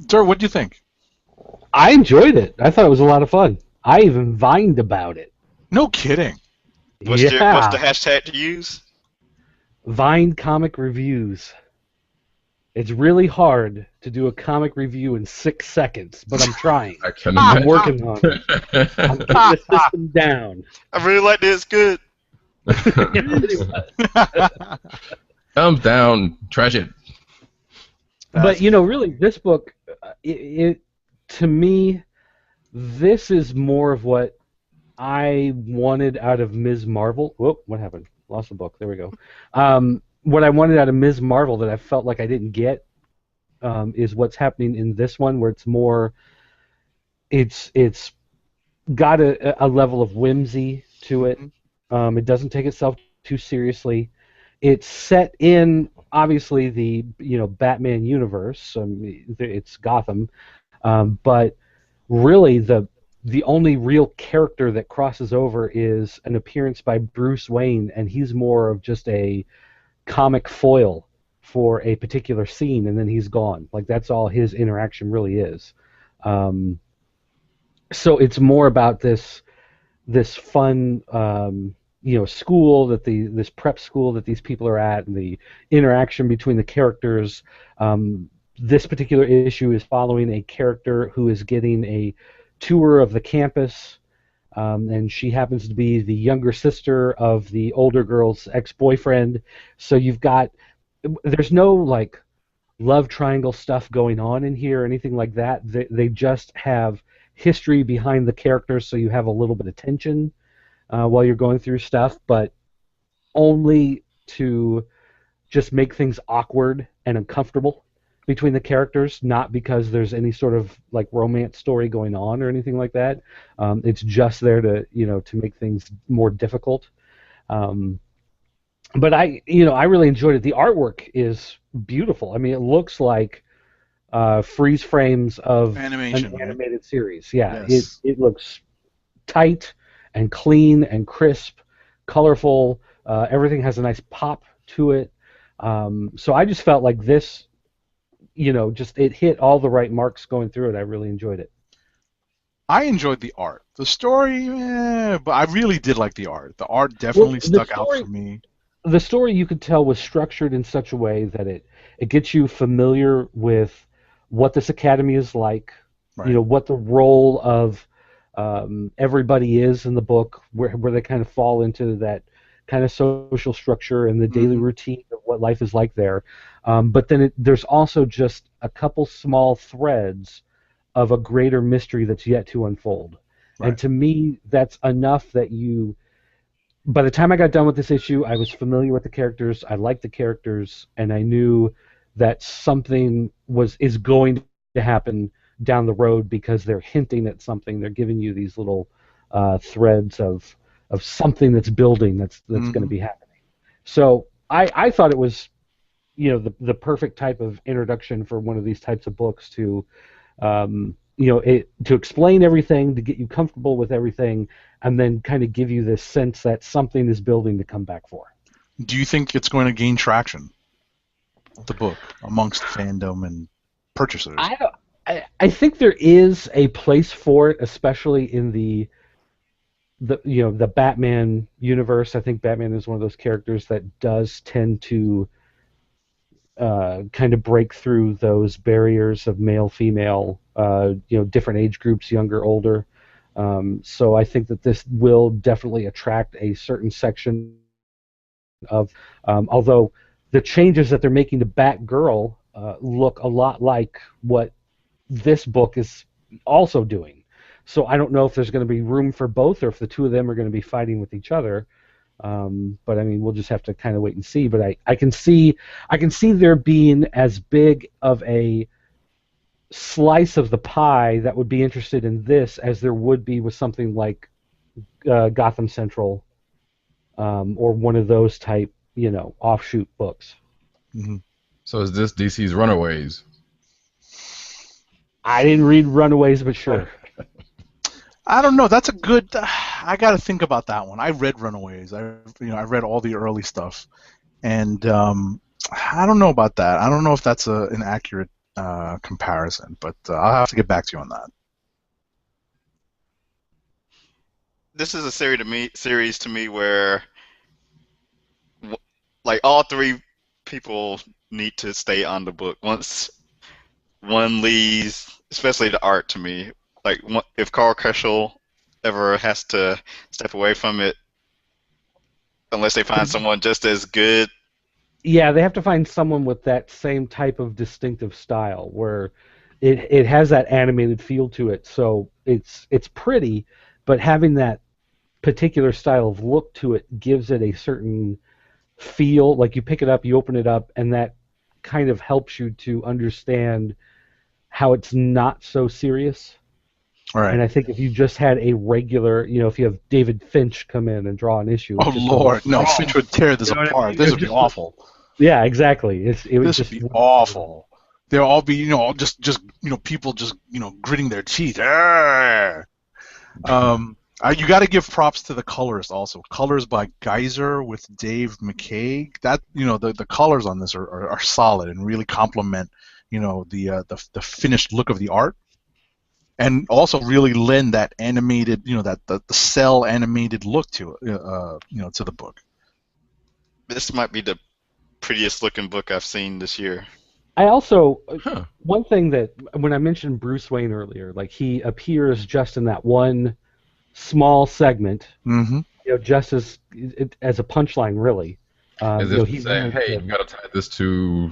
Dur, what do you think? I enjoyed it. I thought it was a lot of fun. I even vined about it. No kidding. What's the hashtag to use? Vine comic reviews. It's really hard to do a comic review in 6 seconds, but I'm trying. I can I'm imagine. working on it. I'm getting the system down. I really like this. It's good. Thumbs down. Trash it. But really, this book, to me, this is more of what I wanted out of Ms. Marvel. Whoop! What happened? Lost the book. There we go. What I wanted out of Ms. Marvel that I felt like I didn't get is what's happening in this one, where it's more. It's got a level of whimsy to it. It doesn't take itself too seriously. It's set in obviously the Batman universe. It's Gotham, but really the only real character that crosses over is an appearance by Bruce Wayne, and he's more of just a comic foil for a particular scene, and then he's gone. Like that's all his interaction really is. So it's more about this fun school that this prep school that these people are at, and the interaction between the characters. This particular issue is following a character who is getting a tour of the campus, and she happens to be the younger sister of the older girl's ex-boyfriend. So there's no like love triangle stuff going on in here or anything like that. They just have history behind the characters, so you have a little bit of tension while you're going through stuff, but only to just make things awkward and uncomfortable between the characters, not because there's any sort of like romance story going on or anything like that. It's just there to to make things more difficult. But I really enjoyed it. The artwork is beautiful. I mean, it looks like freeze frames of Animation, an right? animated series. Yeah, Yes. it looks tight and clean and crisp, colorful. Everything has a nice pop to it. So I just felt like this, it hit all the right marks going through it. I really enjoyed it. I enjoyed the art. The story, but I really did like the art. The art definitely stuck out for me. The story, you could tell, was structured in such a way that it gets you familiar with what this academy is like, Right. What the role of everybody is in the book, where they kind of fall into that kind of social structure and the daily routine of what life is like there. But then there's also just a couple small threads of a greater mystery that's yet to unfold. Right. And to me, that's enough that by the time I got done with this issue, I was familiar with the characters, I liked the characters, and I knew that something is going to happen down the road because they're hinting at something. They're giving you these little threads of something that's building that's going to be happening. So I thought it was the perfect type of introduction for one of these types of books to to explain everything, to get you comfortable with everything, and then kind of give you this sense that something is building to come back for. Do you think it's going to gain traction, the book, amongst fandom and purchasers? I think there is a place for it, especially in the Batman universe. I think Batman is one of those characters that does tend to kind of break through those barriers of male, female, different age groups, younger, older. So I think that this will definitely attract a certain section of, although the changes that they're making to Batgirl look a lot like what this book is also doing. So I don't know if there's going to be room for both, or if the two of them are going to be fighting with each other. But I mean, we'll just have to kind of wait and see. But I can see there being as big of a slice of the pie that would be interested in this as there would be with something like Gotham Central, or one of those type, offshoot books. Mm-hmm. So is this DC's Runaways? I didn't read Runaways, but sure. I don't know. That's a good. I got to think about that one. I read Runaways. I read all the early stuff, and I don't know about that. I don't know if that's an accurate comparison, but I'll have to get back to you on that. This is a series to me where, like, all three people need to stay on the book. Once one leaves, especially the art to me, like if Carl Kerschel ever has to step away from it, unless they find someone just as good. Yeah, they have to find someone with that same type of distinctive style where it has that animated feel to it. So it's pretty, but having that particular style of look to it gives it a certain feel. Like you pick it up, you open it up, and that kind of helps you to understand how it's not so serious. Right. And I think if you just had a regular, if you have David Finch come in and draw an issue. Oh Lord, no! Finch would tear this apart. This would be awful. Yeah, exactly. It would just be awful. There'll all be, just people just, gritting their teeth. You got to give props to the colorist also. Colors by Geyser with Dave McCaig. That the colors on this are solid and really complement the finished look of the art, and also really lend that animated the cell animated look to it to the book. This might be the prettiest looking book I've seen this year. I also one thing that when I mentioned Bruce Wayne earlier, like he appears just in that one small segment, just as a punchline, really. As if he's saying, "Hey, you got to tie this to."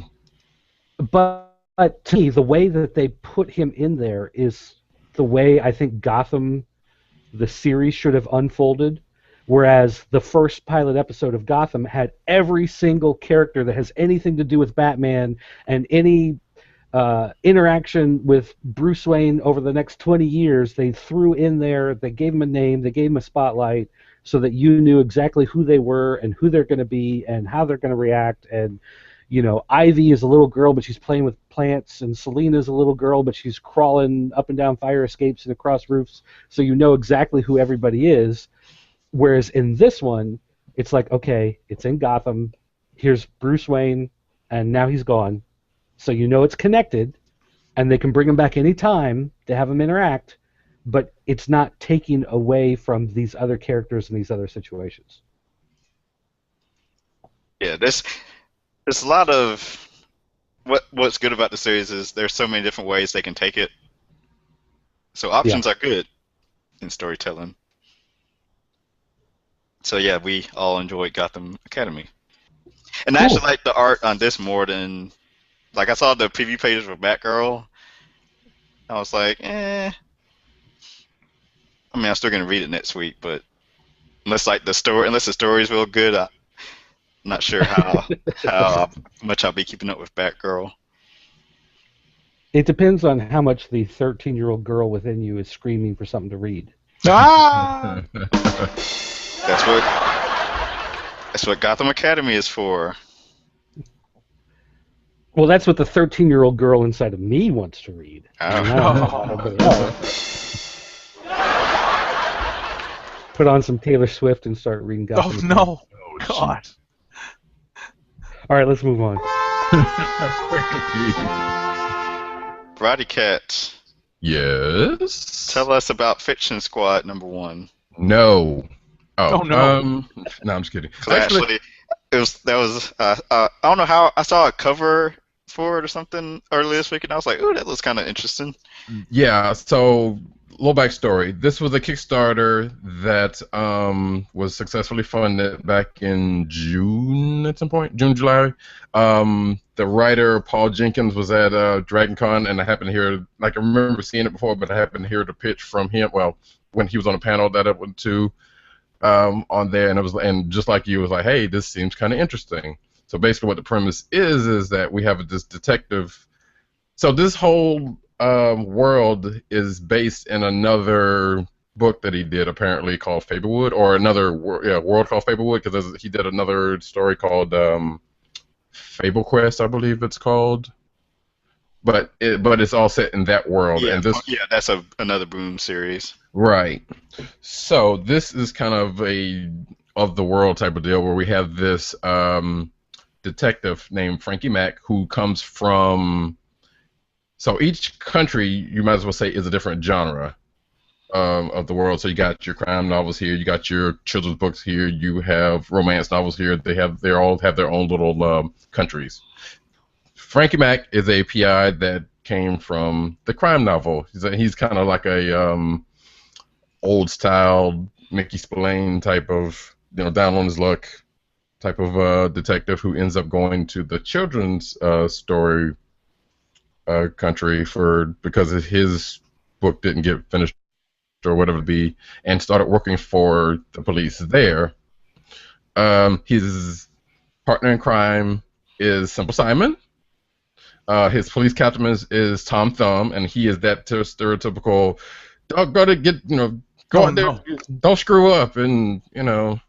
But to me, the way that they put him in there is the way I think Gotham, the series, should have unfolded. Whereas the first pilot episode of Gotham had every single character that has anything to do with Batman and any interaction with Bruce Wayne over the next 20 years, they threw in there, they gave him a name, they gave him a spotlight, so that you knew exactly who they were and who they're going to be and how they're going to react. And, Ivy is a little girl, but she's playing with plants, and Selina's a little girl, but she's crawling up and down fire escapes and across roofs, so you know exactly who everybody is. Whereas in this one, it's like, okay, it's in Gotham, here's Bruce Wayne, and now he's gone. So it's connected, and they can bring him back any time to have him interact, but it's not taking away from these other characters and these other situations. Yeah, there's a lot of what's good about the series is there's so many different ways they can take it. So options are good in storytelling. So yeah, we all enjoyed Gotham Academy. And I actually like the art on this more than, like, I saw the preview pages for Batgirl. I was like, I mean, I'm still gonna read it next week, but unless the story is real good, I'm not sure how much I'll be keeping up with Batgirl. It depends on how much the 13-year-old girl within you is screaming for something to read. Ah! That's what Gotham Academy is for. Well, that's what the 13-year-old girl inside of me wants to read. Put on some Taylor Swift and start reading Gotham Academy. No! God! All right, let's move on. Roddy Cat. Yes? Tell us about Fiction Squad #1. No. Oh no! No, I'm just kidding. Actually, I don't know how I saw a cover for it or something earlier this week, and I was like, "Ooh, that looks kind of interesting." Yeah. So, little backstory. This was a Kickstarter that was successfully funded back in June at some point, July. The writer Paul Jenkins was at DragonCon, and I happened to hear, I remember seeing it before, but I happened to hear the pitch from him. Well, when he was on a panel that I went to. on there, and it was, and just like you, it was like, hey, this seems kind of interesting. So basically, what the premise is that we have this detective. So this whole world is based in another book that he did, apparently called Fablewood, or another world called Fablewood, because he did another story called Fable Quest, I believe it's called. But it's all set in that world, Yeah, and this that's another Boom series. right. So this is kind of a of the world type of deal where we have this detective named Frankie Mac who comes from. So each country, you might as well say, is a different genre of the world. So you got your crime novels here, you got your children's books here, you have romance novels here. They all have their own little countries. Frankie Mac is a PI that came from the crime novel. He's kind of like a old style Mickey Spillane type of, down on his luck type of detective who ends up going to the children's story country because his book didn't get finished or whatever it be, and started working for the police there. His partner in crime is Simple Simon. His police captain is Tom Thumb, and he is that stereotypical dog. Gotta get go out there, don't screw up, and you're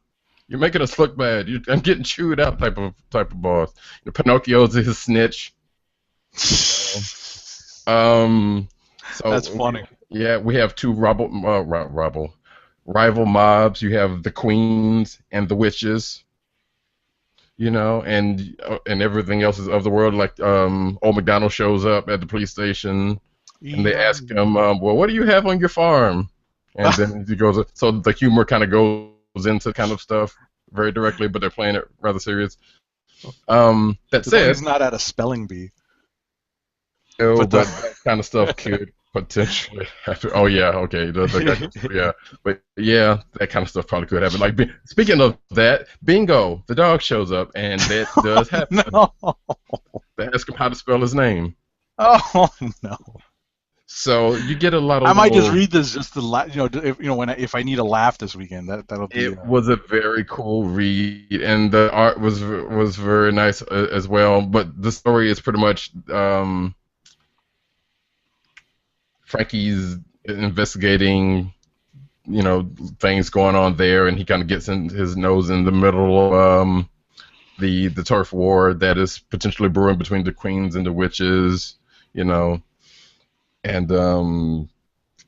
making us look bad. I'm getting chewed out type of boss. Pinocchio's his snitch. So That's funny. Yeah, we have two rival mobs. You have the queens and the witches. And everything else is of the world. Like old McDonald shows up at the police station, and they ask him, "Well, what do you have on your farm?" And then he goes. So the humor kind of goes into kind of stuff very directly, but they're playing it rather serious. That said, he's not at a spelling bee. But that kind of stuff could potentially happen. Oh yeah, okay, yeah, but yeah, that kind of stuff probably could happen. Like speaking of that, Bingo, the dog shows up, and that does happen. No. They ask him how to spell his name. Oh no. So you get a lot of. I might just read this just to if I need a laugh this weekend. That'll be. It was a very cool read, and the art was very nice as well. But the story is pretty much. Frankie's investigating, things going on there, and he kind of gets his nose in the middle of the turf war that is potentially brewing between the queens and the witches, and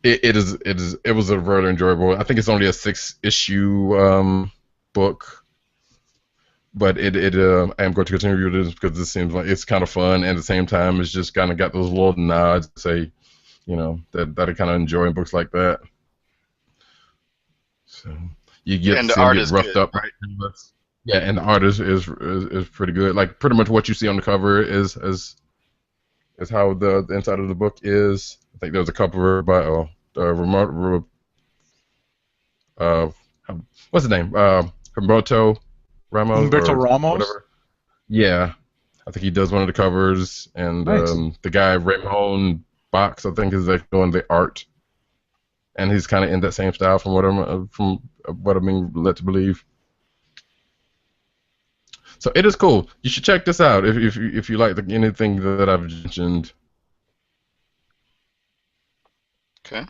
it was a very enjoyable. I think it's only a 6-issue book, but I am going to continue with this because this seems like it's kind of fun, and at the same time, it's just kind of got those little nods to say. That I kind of enjoy in books like that. So you get and the art is roughed good, up, right? Yeah, and the art is pretty good. Like pretty much what you see on the cover is how the inside of the book is. I think there's a cover by what's his name? Humberto Ramos. Whatever. Yeah, I think he does one of the covers, and nice. The guy Ramon Box, I think, is doing the art, and he's kind of in that same style from what I'm being led to believe. So it is cool. You should check this out if you like anything that I've mentioned. Okay.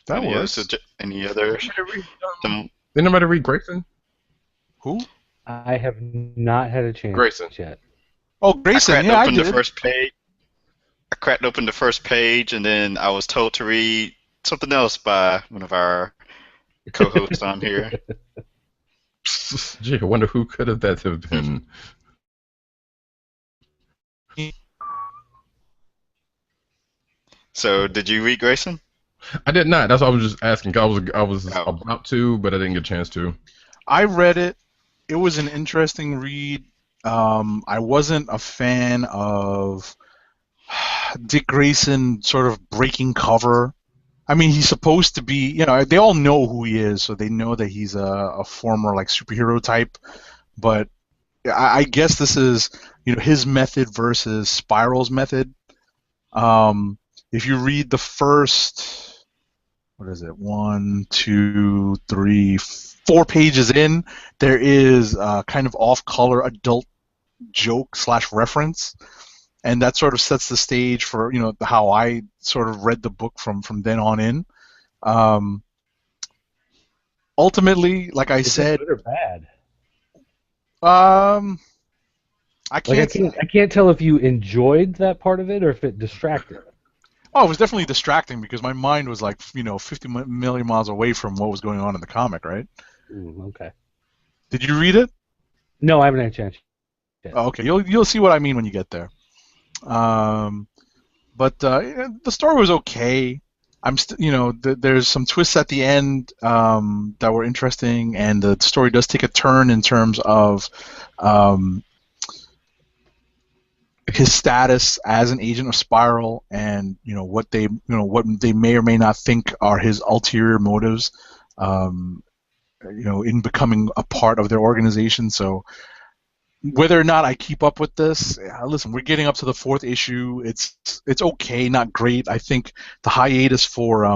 That works. Any other? Did anybody read Grayson? Who? I have not had a chance Grayson. yet. Oh, Grayson, I I did. the first page. I cracked open the first page, and then I was told to read something else by one of our co-hosts on here. Gee, I wonder who could have that have been. So, did you read Grayson? I did not. That's what I was just asking. I was about to, but I didn't get a chance to. I read it. It was an interesting read. I wasn't a fan of Dick Grayson sort of breaking cover. I mean, he's supposed to be, they all know who he is, so they know that he's a former superhero type. But I guess this is his method versus Spiral's method. if you read the first, what is it, 1, 2, 3, 4 pages in, there is kind of off-color adult joke / reference, and that sort of sets the stage for how I sort of read the book from then on in. Ultimately, like I said, good or bad? I can't. I can't tell if you enjoyed that part of it or if it distracted. Oh, it was definitely distracting because my mind was like 50 million miles away from what was going on in the comic, right? Okay. Did you read it? No, I haven't had a chance yet. Oh, okay, you'll see what I mean when you get there. But the story was okay. There's some twists at the end that were interesting, and the story does take a turn in terms of his status as an agent of Spiral, and what they may or may not think are his ulterior motives, in becoming a part of their organization. So whether or not I keep up with this, listen, we're getting up to the 4th issue. It's okay, not great. I think the hiatus for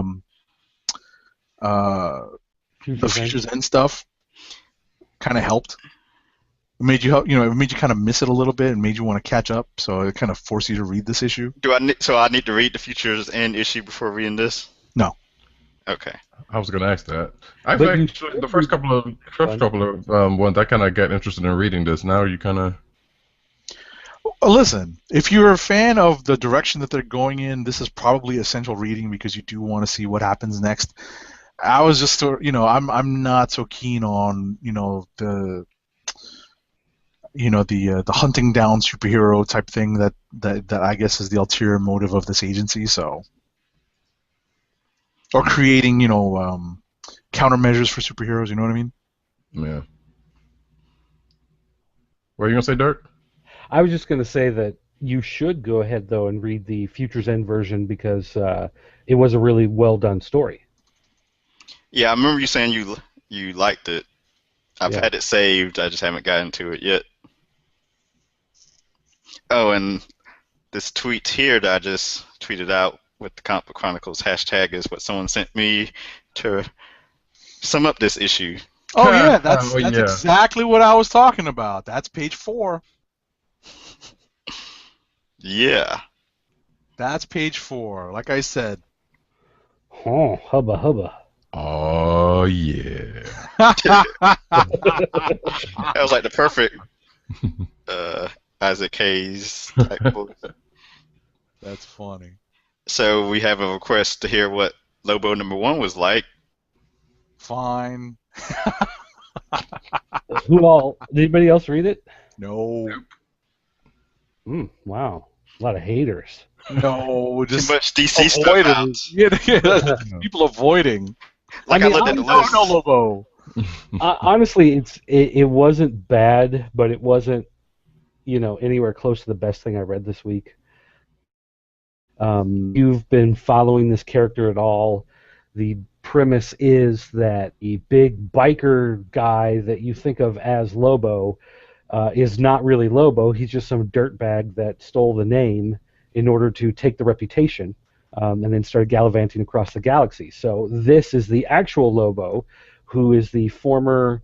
the Futures End stuff kind of helped. It made you kind of miss it a little bit and made you want to catch up. So it kind of forced you to read this issue. So I need to read the Futures End issue before reading this? No. Okay. I was going to ask that. The first couple of ones, I kind of got interested in reading this. Now you kind of. Listen, if you're a fan of the direction that they're going in, this is probably essential reading because you do want to see what happens next. I was just, I'm not so keen on, the hunting down superhero type thing that I guess is the ulterior motive of this agency. So, or creating, countermeasures for superheroes. You know what I mean? Yeah. What are you gonna say, Dirk? I was just gonna say that you should go ahead though and read the Futures End version because it was a really well done story. Yeah, I remember you saying you liked it. I've had it saved. I just haven't gotten to it yet. Oh, and this tweet here that I just tweeted out with the Comic Book Chronicles hashtag is what someone sent me to sum up this issue. Oh yeah, that's exactly what I was talking about. That's page 4. Yeah. That's page 4. Like I said. Oh, hubba hubba. Oh yeah. That was like the perfect Isaac Hayes type book. That's funny. So we have a request to hear what Lobo #1 was like. Fine. Did anybody else read it? No. Wow. A lot of haters. No, just too much DC stuff out. Yeah, people avoiding. Like I looked at the list. No, Lobo. Honestly, it wasn't bad, but it wasn't anywhere close to the best thing I read this week. You've been following this character at all. The premise is that the big biker guy that you think of as Lobo is not really Lobo. He's just some dirtbag that stole the name in order to take the reputation and then started gallivanting across the galaxy. So this is the actual Lobo, who is the former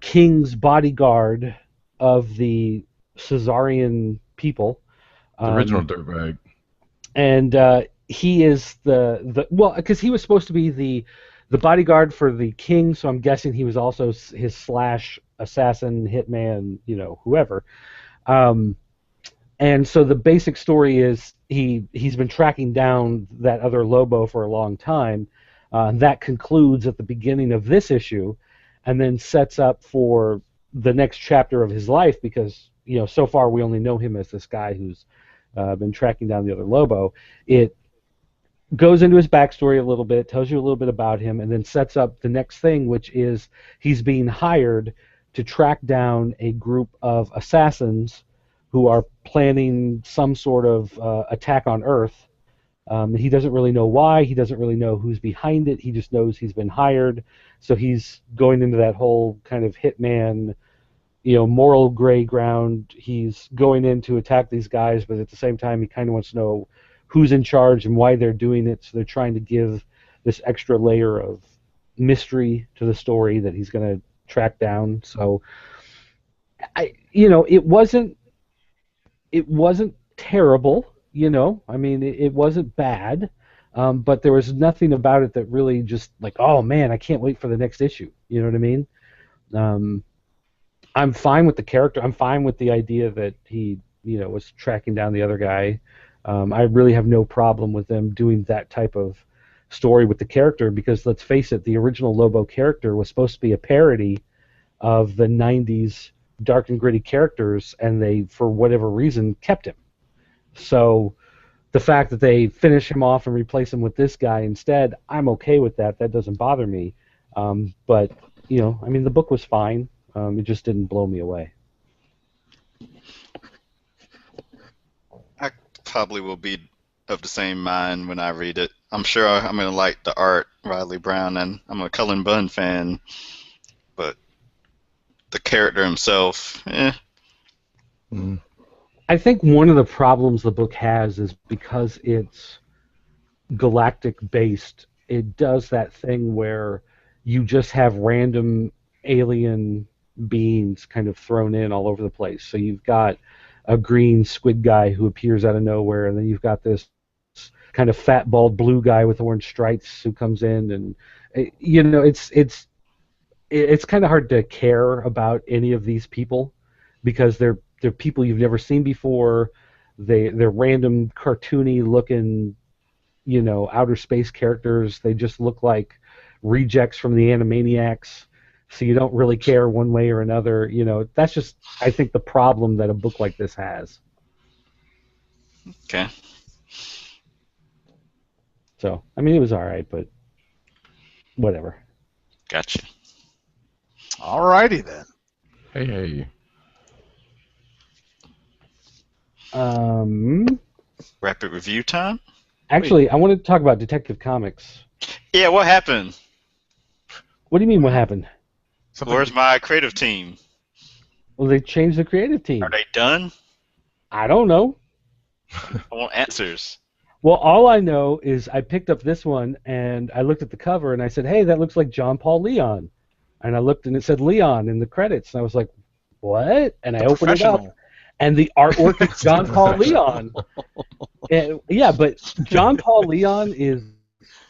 king's bodyguard of the Caesarian people. The original dirtbag. And he is because he was supposed to be the bodyguard for the king, so I'm guessing he was also his / assassin, hitman, whoever. And so the basic story is he's been tracking down that other Lobo for a long time. That concludes at the beginning of this issue, and then sets up for the next chapter of his life because so far we only know him as this guy who's been tracking down the other Lobo. It goes into his backstory a little bit, tells you a little bit about him, and then sets up the next thing, which is he's being hired to track down a group of assassins who are planning some sort of attack on Earth. He doesn't really know why. He doesn't really know who's behind it. He just knows he's been hired. So he's going into that whole kind of hitman, moral gray ground. He's going in to attack these guys, but at the same time, he kind of wants to know who's in charge and why they're doing it. So they're trying to give this extra layer of mystery to the story that he's going to track down. So, it wasn't terrible. I mean, it wasn't bad, but there was nothing about it that really just like, oh man, I can't wait for the next issue. You know what I mean? I'm fine with the character. I'm fine with the idea that he, was tracking down the other guy. I really have no problem with them doing that type of story with the character because let's face it, the original Lobo character was supposed to be a parody of the 90s dark and gritty characters, and they, for whatever reason, kept him. So the fact that they finish him off and replace him with this guy instead, I'm okay with that. That doesn't bother me. But, I mean, the book was fine. It just didn't blow me away. I probably will be of the same mind when I read it. I'm sure I'm going to like the art, Riley Brown, and I'm a Cullen Bunn fan, but the character himself, I think one of the problems the book has is because it's galactic based, it does that thing where you just have random alien beings kind of thrown in all over the place. So you've got a green squid guy who appears out of nowhere, and then you've got this kind of fat, bald blue guy with orange stripes who comes in, and it's kind of hard to care about any of these people because they're people you've never seen before. They're random, cartoony looking, outer space characters. They just look like rejects from the Animaniacs. So you don't really care one way or another. That's just, I think, the problem that a book like this has. Okay. So, I mean, it was all right, but whatever. Gotcha. Alrighty then. Hey. Rapid review time? Actually, I wanted to talk about Detective Comics. Yeah, what happened? What do you mean, what happened? Where's my creative team? Well, they changed the creative team. Are they done? I don't know. I want answers. Well, all I know is I picked up this one, and I looked at the cover, and I said, hey, that looks like John Paul Leon. And I looked, and it said Leon in the credits, and I was like, what? And I opened it up, and the artwork is John Paul Leon. And, yeah, but John Paul Leon is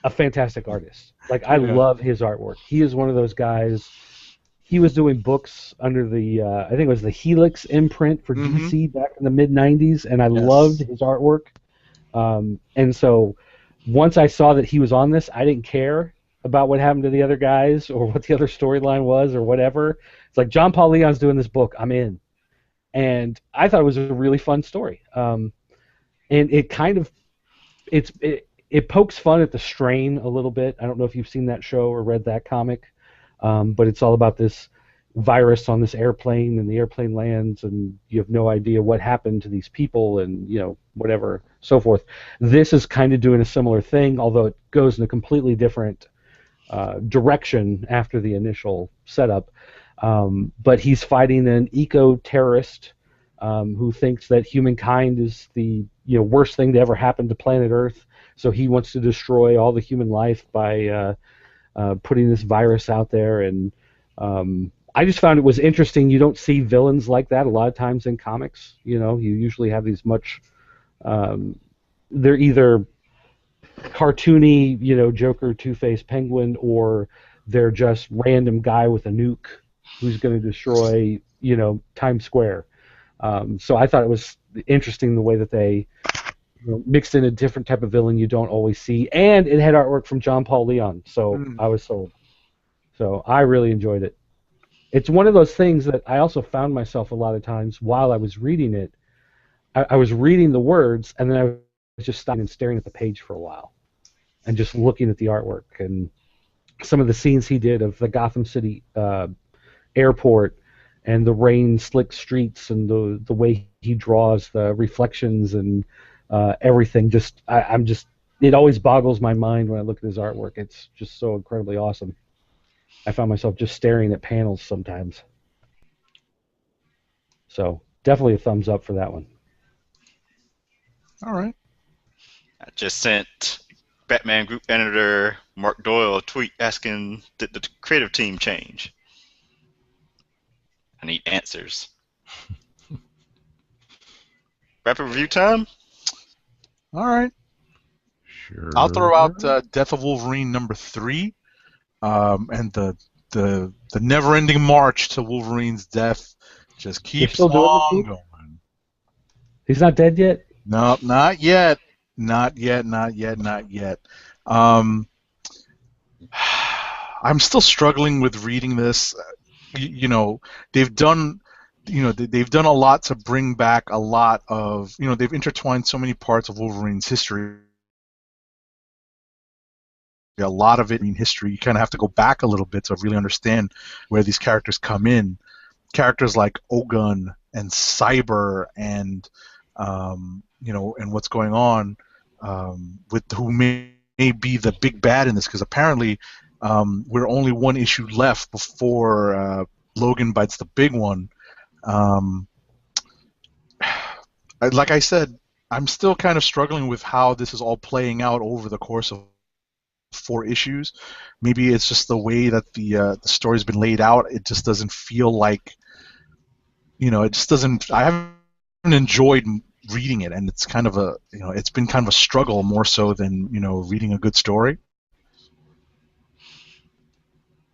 a fantastic artist. Like, I love his artwork. He is one of those guys. He was doing books under the, I think it was the Helix imprint for DC back in the mid-'90s, and I loved his artwork. And so once I saw that he was on this, I didn't care about what happened to the other guys or what the other storyline was or whatever. It's like, John Paul Leon's doing this book, I'm in. And I thought it was a really fun story. And it kind of, it pokes fun at the Strain a little bit. I don't know if you've seen that show or read that comic, but it's all about this virus on this airplane, and the airplane lands, and you have no idea what happened to these people, and whatever, so forth. This is kind of doing a similar thing, although it goes in a completely different direction after the initial setup. But he's fighting an eco-terrorist who thinks that humankind is the worst thing to ever happen to planet Earth. So he wants to destroy all the human life by putting this virus out there. And I just found it was interesting. You don't see villains like that a lot of times in comics. You usually have these much. They're either cartoony, Joker, Two-Face, Penguin, or they're just random guy with a nuke who's going to destroy, Times Square. So I thought it was interesting the way that they mixed in a different type of villain you don't always see, and it had artwork from John Paul Leon, so I was sold. So I really enjoyed it. It's one of those things that I also found myself a lot of times while I was reading it. I was reading the words, and then I was just stopping and staring at the page for a while, and just looking at the artwork and some of the scenes he did of the Gotham City airport and the rain-slick streets and the way he draws the reflections and everything. It always boggles my mind when I look at his artwork. It's just so incredibly awesome. I found myself just staring at panels sometimes. So definitely a thumbs up for that one. All right. I just sent Batman Group editor Mark Doyle a tweet asking, did the creative team change? I need answers. Rapid review time? All right. Sure. I'll throw out Death of Wolverine #3, and the never-ending march to Wolverine's death just keeps still doing on the going. He's not dead yet? No, not yet. Not yet. Not yet. Not yet. I'm still struggling with reading this. They've done. They've done a lot to bring back a lot of. They've intertwined so many parts of Wolverine's history. A lot of it in history, you kind of have to go back a little bit to really understand where these characters come in. Characters like Ogun and Cyber and and what's going on with who may be the big bad in this, because apparently we're only one issue left before Logan bites the big one. Like I said, I'm still kind of struggling with how this is all playing out over the course of 4 issues. Maybe it's just the way that the story's been laid out. It just doesn't feel like, it just doesn't. I haven't enjoyed reading it, and it's kind of a, it's been kind of a struggle more so than reading a good story.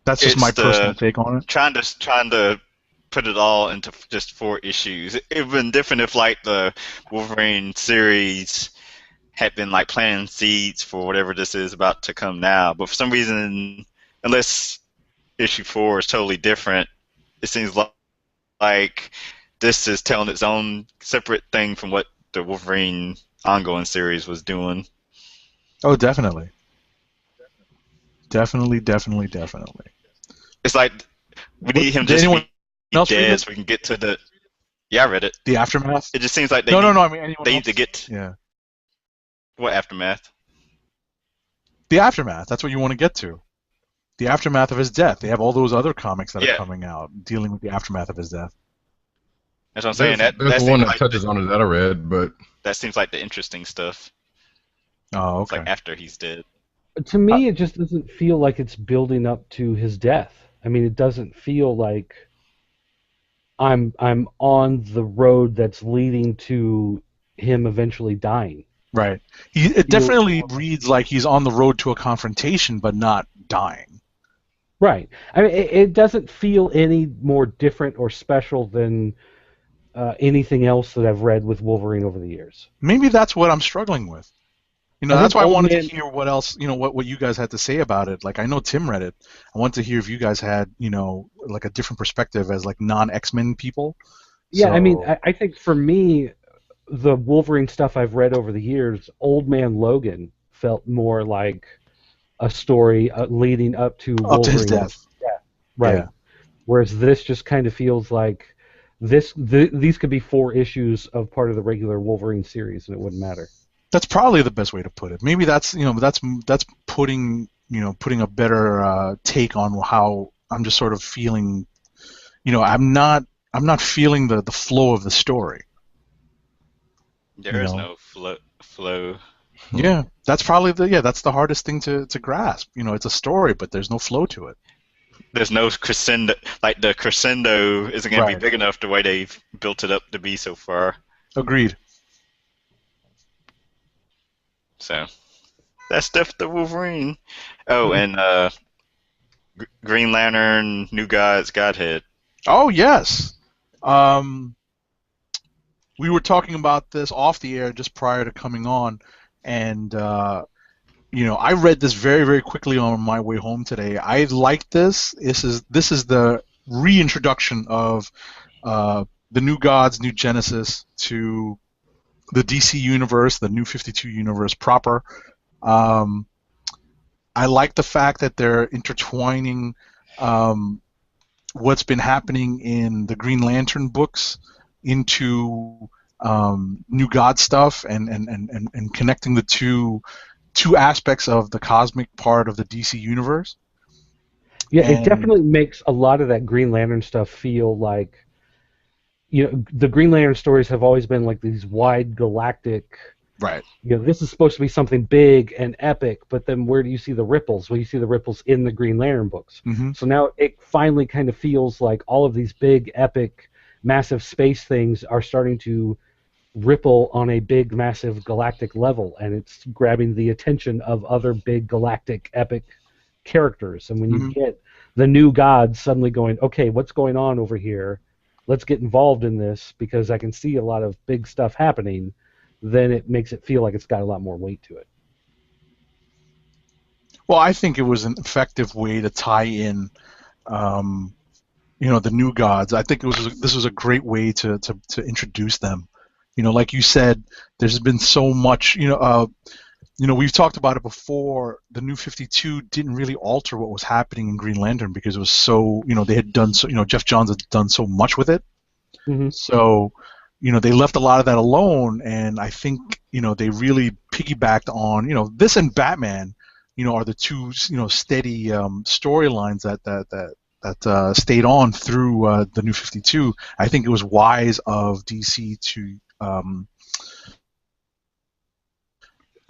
That's just my personal take on it. Trying to put it all into just 4 issues. It would have been different if like the Wolverine series had been like planting seeds for whatever this is about to come now. But for some reason, unless issue 4 is totally different, it seems like this is telling its own separate thing from what the Wolverine ongoing series was doing. Oh, definitely. Definitely. It's like we need him just to be dead so we can get to the... Yeah, I read it. The Aftermath? It just seems like they need to get... Yeah. What Aftermath? The Aftermath. That's what you want to get to. The aftermath of his death. They have all those other comics that are coming out dealing with the aftermath of his death. That's what I'm saying. That's the one that touches on it that I read, but that seems like the interesting stuff. Oh, okay. It's like after he's dead. To me, it just doesn't feel like it's building up to his death. I mean, it doesn't feel like I'm on the road that's leading to him eventually dying. Right. It definitely reads like he's on the road to a confrontation, but not dying. Right. I mean, it doesn't feel any more different or special than anything else that I've read with Wolverine over the years. Maybe that's what I'm struggling with. That's why I wanted to hear what else, what you guys had to say about it. Like, I know Tim read it. I wanted to hear if you guys had, like a different perspective as like non-X-Men people. Yeah, I mean, I think for me, the Wolverine stuff I've read over the years, Old Man Logan felt more like a story leading up to Wolverine's death. Right. Yeah. Whereas this just kind of feels like these could be 4 issues of part of the regular Wolverine series, and it wouldn't matter. That's probably the best way to put it. Maybe that's that's putting a better take on how I'm just sort of feeling. I'm not feeling the flow of the story. There is no flow. Yeah, that's probably that's the hardest thing to grasp. It's a story, but there's no flow to it. There's no crescendo. Like the crescendo isn't going to be big enough the way they've built it up to be so far. Agreed. So that's Death the Wolverine. Oh, and Green Lantern, New Gods, Godhead. Oh yes. We were talking about this off the air just prior to coming on, and I read this very, very quickly on my way home today. I like this. This is the reintroduction of the New Gods, New Genesis to the DC universe, the New 52 universe proper. I like the fact that they're intertwining what's been happening in the Green Lantern books into New God stuff and connecting the two aspects of the cosmic part of the DC universe. Yeah, it definitely makes a lot of that Green Lantern stuff feel like, the Green Lantern stories have always been like these wide galactic Right. This is supposed to be something big and epic, but then where do you see the ripples? Well, you see the ripples in the Green Lantern books. Mm-hmm. So now it finally kind of feels like all of these big, epic, massive space things are starting to ripple on a big, massive galactic level, and it's grabbing the attention of other big galactic epic characters. And when you get the new gods suddenly going, okay, what's going on over here? Let's get involved in this because I can see a lot of big stuff happening. Then it makes it feel like it's got a lot more weight to it. Well, I think it was an effective way to tie in, the new gods. I think this was a great way to introduce them. Like you said, there's been so much. We've talked about it before. The New 52 didn't really alter what was happening in Green Lantern because it was so. They had done so. Jeff Johns had done so much with it. Mm-hmm. So. They left a lot of that alone, and I think they really piggybacked on this and Batman, are the two steady storylines that stayed on through the New 52. I think it was wise of DC to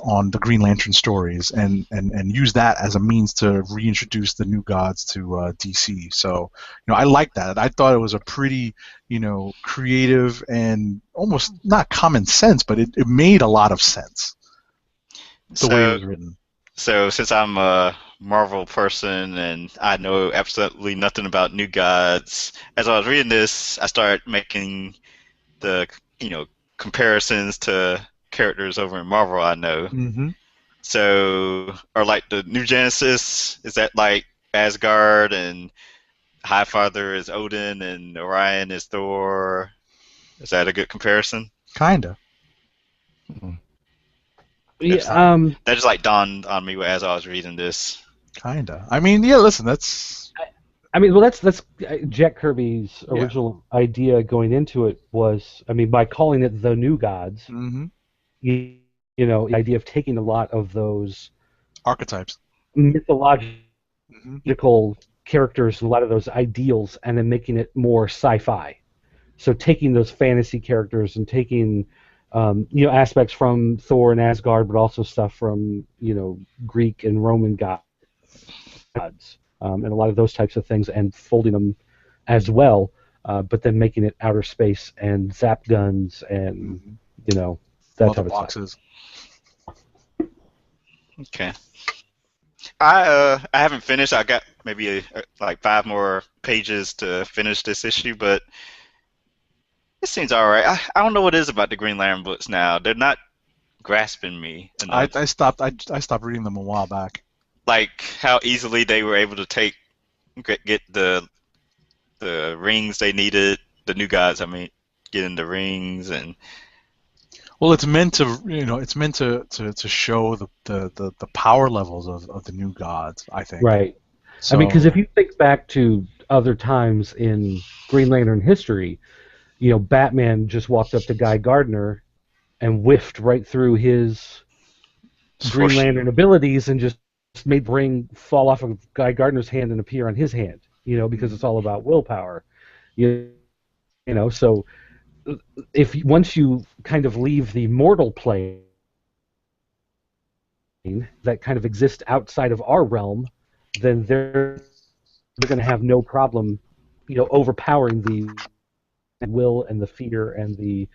on the Green Lantern stories and use that as a means to reintroduce the new gods to DC. So, I like that. I thought it was a pretty, creative and almost not common sense, but it made a lot of sense the way it was written. So, since I'm a Marvel person and I know absolutely nothing about new gods, as I was reading this, I started making the, comparisons to characters over in Marvel I know. Mm-hmm. So, or like the New Genesis, is that like Asgard and Highfather is Odin and Orion is Thor? Is that a good comparison? Kinda. Yeah, that just like dawned on me as I was reading this. Kinda. I mean, yeah. Listen, that's. That's Jack Kirby's original idea going into it was, by calling it the New Gods. Mm-hmm. The idea of taking a lot of those archetypes, mythological characters, and a lot of those ideals, and then making it more sci-fi. So taking those fantasy characters and taking aspects from Thor and Asgard, but also stuff from Greek and Roman gods, and a lot of those types of things, and folding them as well, but then making it outer space and zap guns and that type of boxes. Stuff. Okay. I haven't finished. I got maybe like 5 more pages to finish this issue, but it seems all right. I don't know what it is about the Green Lantern books now. They're not grasping me enough. I stopped reading them a while back. Like how easily they were able to get the rings they needed. The new gods, getting the rings and. Well, it's meant to show the power levels of the new gods, I think. Right. So, because if you think back to other times in Green Lantern history, Batman just walked up to Guy Gardner and whiffed right through his Green Lantern abilities and just made the ring fall off of Guy Gardner's hand and appear on his hand, because it's all about willpower. So once you kind of leave the mortal plane that kind of exists outside of our realm, then they're going to have no problem, overpowering the will and the fear and the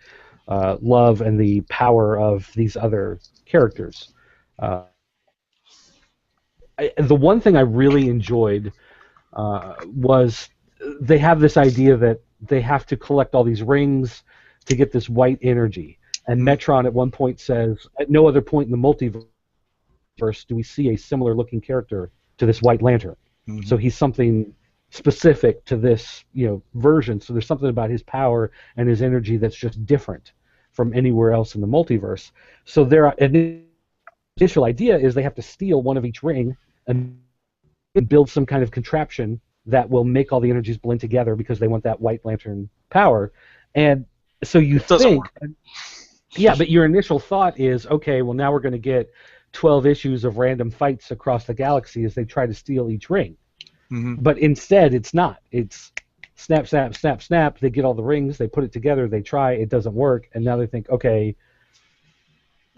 love and the power of these other characters. The one thing I really enjoyed was they have this idea that they have to collect all these rings to get this white energy. And Metron at one point says, at no other point in the multiverse do we see a similar looking character to this White Lantern. Mm-hmm. So he's something specific to this version. So there's something about his power and his energy that's just different from anywhere else in the multiverse. So their initial idea is they have to steal one of each ring and build some kind of contraption that will make all the energies blend together because they want that White Lantern power. And so you think, but your initial thought is, okay, well now we're going to get 12 issues of random fights across the galaxy as they try to steal each ring. Mm-hmm. But instead, it's not. It's snap, snap, snap, snap. They get all the rings, they put it together, they try, it doesn't work, and now they think, okay,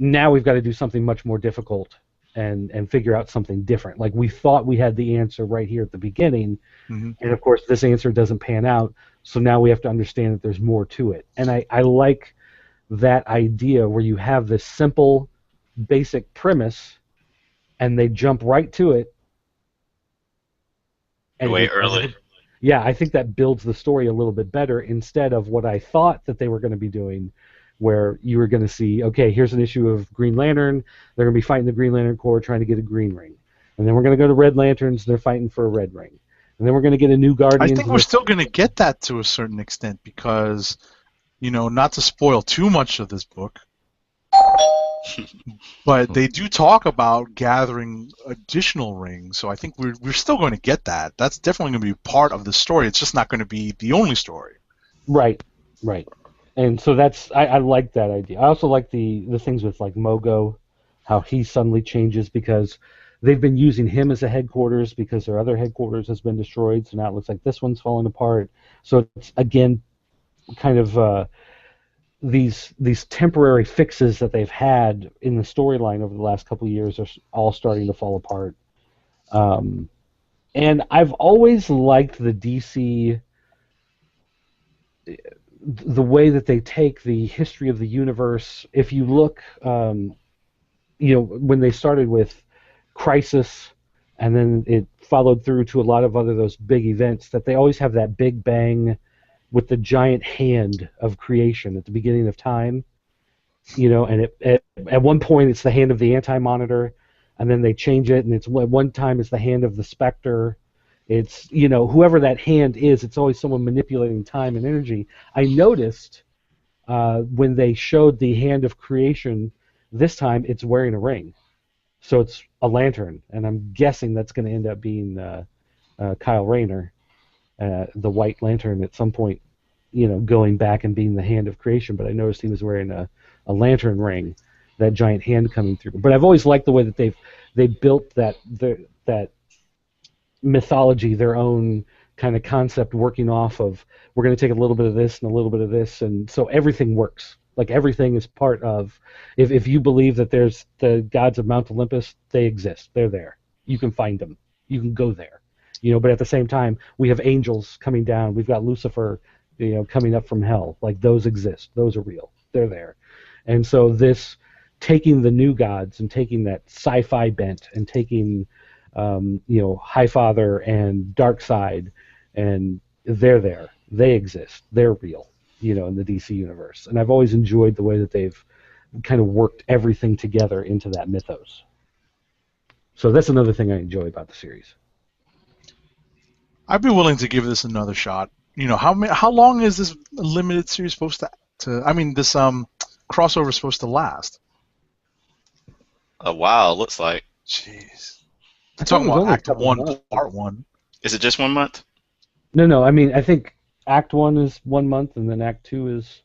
now we've got to do something much more difficult and figure out something different. Like we thought we had the answer right here at the beginning, and of course this answer doesn't pan out. So now we have to understand that there's more to it. And I like that idea where you have this simple, basic premise, and they jump right to it. Way early. Yeah, I think that builds the story a little bit better instead of what I thought that they were going to be doing, where you were going to see, okay, here's an issue of Green Lantern. They're going to be fighting the Green Lantern Corps trying to get a green ring. And then we're going to go to Red Lanterns. They're fighting for a red ring. And then we're going to get a new Guardian. I think we're still going to get that to a certain extent because, not to spoil too much of this book, but they do talk about gathering additional rings. So I think we're still going to get that. That's definitely going to be part of the story. It's just not going to be the only story. Right. And so I like that idea. I also like the things with like Mogo, how he suddenly changes because they've been using him as a headquarters because their other headquarters has been destroyed. So now it looks like this one's falling apart. So it's again kind of these temporary fixes that they've had in the storyline over the last couple of years are all starting to fall apart. And I've always liked the DC, the way that they take the history of the universe. If you look, when they started with Crisis, and then it followed through to a lot of other those big events, that they always have that big bang with the giant hand of creation at the beginning of time, and at one point it's the hand of the Anti-Monitor, and then they change it, and it's at one time it's the hand of the Spectre. It's, whoever that hand is, it's always someone manipulating time and energy. I noticed when they showed the hand of creation this time, it's wearing a ring. So it's a lantern, and I'm guessing that's going to end up being Kyle Rayner, the White Lantern, at some point, going back and being the hand of creation. But I noticed he was wearing a lantern ring, that giant hand coming through. But I've always liked the way that they built that mythology, their own kind of concept, working off of, we're going to take a little bit of this and a little bit of this, and so everything works. Like everything is part of, if you believe that there's the gods of Mount Olympus, they exist. They're there. You can find them. You can go there. But at the same time, we have angels coming down. We've got Lucifer, coming up from hell. Like those exist. Those are real. They're there. And so this, taking the new gods and taking that sci-fi bent and taking, Highfather and Darkseid, and they're there. They exist. They're real. In the DC universe. And I've always enjoyed the way that they've kind of worked everything together into that mythos. So that's another thing I enjoy about the series. I'd be willing to give this another shot. How long is this limited series supposed to I mean, this crossover supposed to last? A while, looks like. Jeez. I'm talking about Act 1, Part 1. Is it just 1 month? No. I mean, I think Act 1 is 1 month, and then Act 2 is...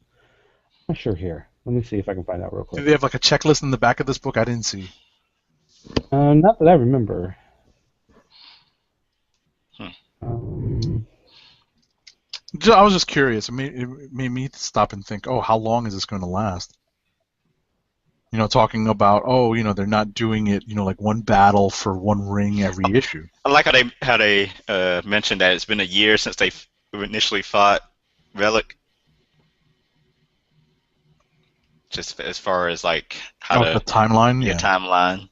I'm not sure here. Let me see if I can find out real quick. Do they have like a checklist in the back of this book? I didn't see. Not that I remember. I was just curious. It made me stop and think, how long is this going to last? Talking about, they're not doing it, like one battle for one ring every issue. I like how they mentioned that it's been a year since they initially fought Relic. Just as far as like how the timeline, yeah, timeline.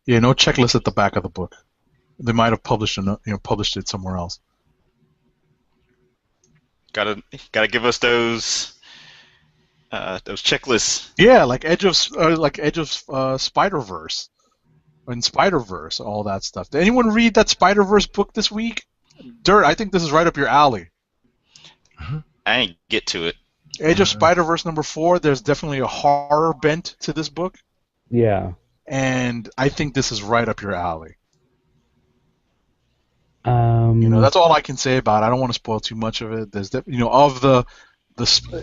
Yeah, no checklist at the back of the book. They might have published it somewhere else. Gotta give us those checklists. Yeah, like Edge of Spider-Verse. And Spider-Verse, all that stuff. Did anyone read that Spider-Verse book this week? Dirt, I think this is right up your alley. I ain't get to it. Age of Spider-Verse number 4, there's definitely a horror bent to this book. Yeah. And I think this is right up your alley. That's all I can say about it. I don't want to spoil too much of it. There's, of the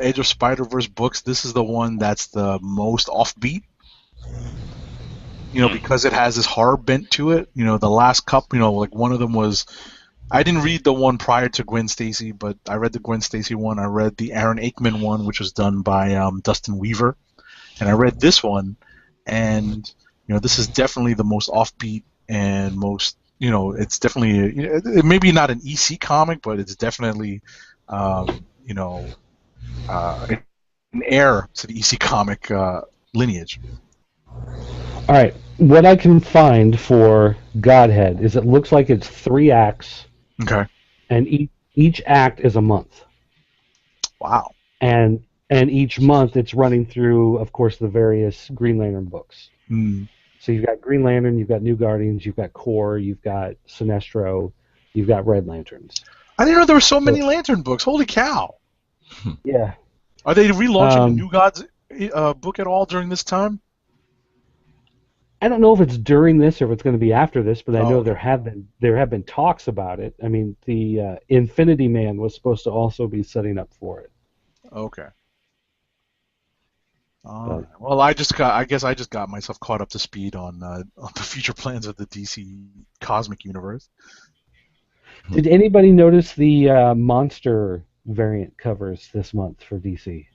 Age of Spider-Verse books, this is the one that's the most offbeat. Because it has this horror bent to it. The last couple, like one of them was I didn't read the one prior to Gwen Stacy, but I read the Gwen Stacy one. I read the Aaron Aikman one, which was done by Dustin Weaver, and I read this one, and this is definitely the most offbeat and most it's definitely maybe not an EC comic, but it's definitely an heir to the EC comic lineage. All right, what I can find for Godhead is it looks like it's 3 acts. Okay. And each act is a month. Wow. And each month it's running through, of course, the various Green Lantern books. Mm. So you've got Green Lantern, you've got New Guardians, you've got Core, you've got Sinestro, you've got Red Lanterns. I didn't know there were so many Lantern books. Holy cow! Yeah. Are they relaunching the New Gods book at all during this time? I don't know if it's during this or if it's going to be after this, but I know there have been talks about it. I mean, the Infinity Man was supposed to also be setting up for it. Okay. Well, I guess I just got myself caught up to speed on the future plans of the DC cosmic universe. Did anybody notice the monster variant covers this month for DC?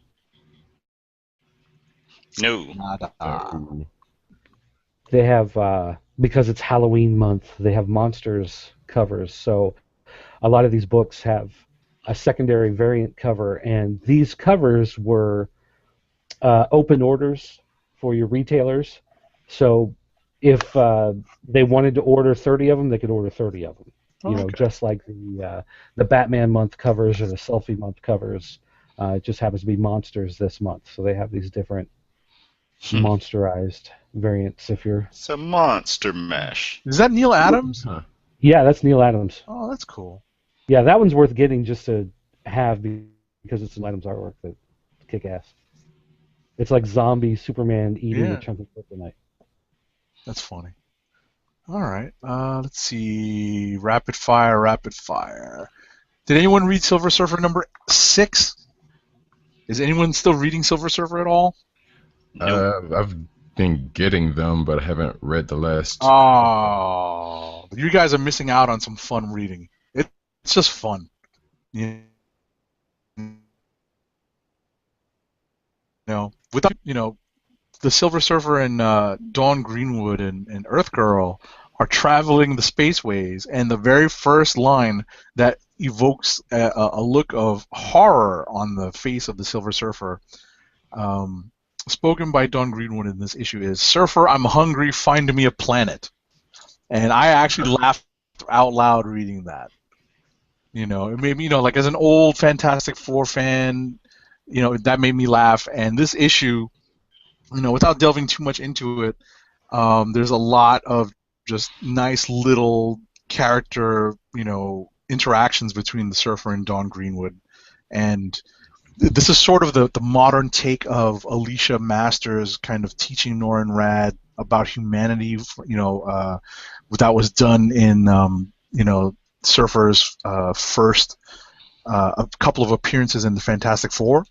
No. They have, because it's Halloween month, they have monsters covers. So a lot of these books have a secondary variant cover, and these covers were open orders for your retailers. So if they wanted to order 30 of them, they could order 30 of them. Just like the Batman month covers or the Selfie month covers. It just happens to be monsters this month. So they have these different monsterized variants. It's a monster mesh. Is that Neil Adams? Huh. Yeah, that's Neil Adams. Oh, that's cool. Yeah, that one's worth getting just to have because it's Neil Adams artwork that kick ass. It's like zombie Superman eating a chunk of kryptonite. That's funny. All right. Let's see. Rapid fire. Did anyone read Silver Surfer number 6? Is anyone still reading Silver Surfer at all? I've been getting them, but I haven't read the last. Oh, you guys are missing out on some fun reading. It's just fun. Without the Silver Surfer and Dawn Greenwood and Earth Girl are traveling the spaceways, and the very first line that evokes a look of horror on the face of the Silver Surfer, spoken by Dawn Greenwood in this issue, is, "Surfer, I'm hungry, find me a planet." And I actually laughed out loud reading that. It made me, like, as an old Fantastic Four fan, that made me laugh. And this issue, without delving too much into it, there's a lot of just nice little character, interactions between the Surfer and Dawn Greenwood. And this is sort of the modern take of Alicia Masters kind of teaching Norrin Radd about humanity, that was done in, Surfer's first a couple of appearances in the Fantastic Four.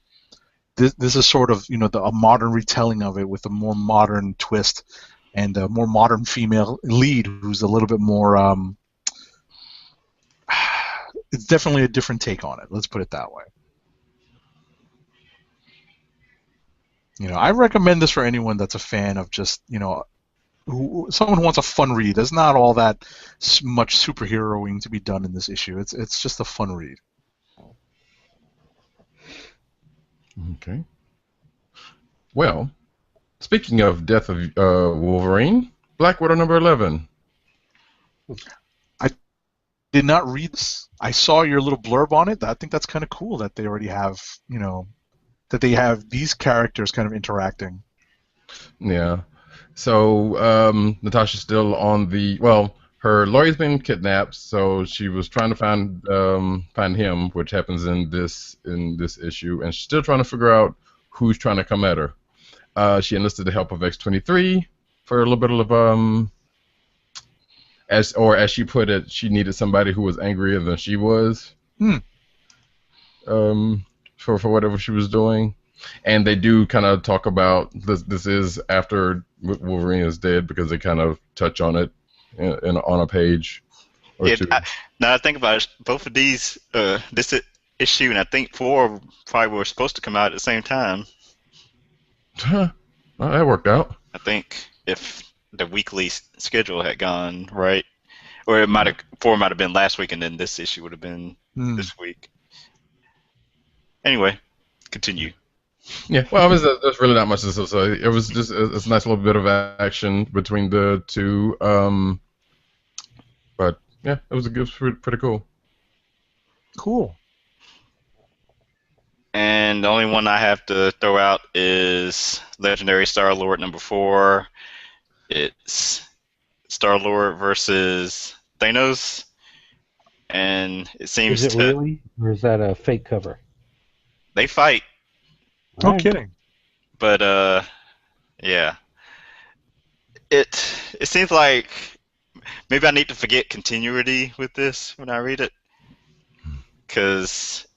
This is sort of, a modern retelling of it with a more modern twist and a more modern female lead who's a little bit more, it's definitely a different take on it. Let's put it that way. I recommend this for anyone that's a fan of just, someone who wants a fun read. There's not all that much superheroing to be done in this issue. It's just a fun read. Okay. Well, speaking of Death of Wolverine, Black Widow number 11. I did not read this. I saw your little blurb on it. I think that's kind of cool that they already have, that they have these characters kind of interacting. Yeah. So Natasha's still on her lawyer's been kidnapped, so she was trying to find him, which happens in this issue, and she's still trying to figure out who's trying to come at her. She enlisted the help of X-23 for a little bit of as she put it, she needed somebody who was angrier than she was. For whatever she was doing. And they do kind of talk about this is after Wolverine is dead, because they kind of touch on it on a page. or Yeah, two. now I think about it, both of these, this issue and I think 4 probably were supposed to come out at the same time. Huh. Well, that worked out. I think if the weekly schedule had gone right, or it might have 4 might have been last week, and then this issue would have been this week. Anyway, continue. Yeah, well, there's really not much to say. So it was just it's a nice little bit of action between the two. But yeah, it was pretty cool. Cool. And the only one I have to throw out is Legendary Star-Lord #4. It's Star-Lord versus Thanos, and it seems Is it really, or is that a fake cover? They fight. No Alright. kidding. But yeah, it seems like maybe I need to forget continuity with this when I read it, because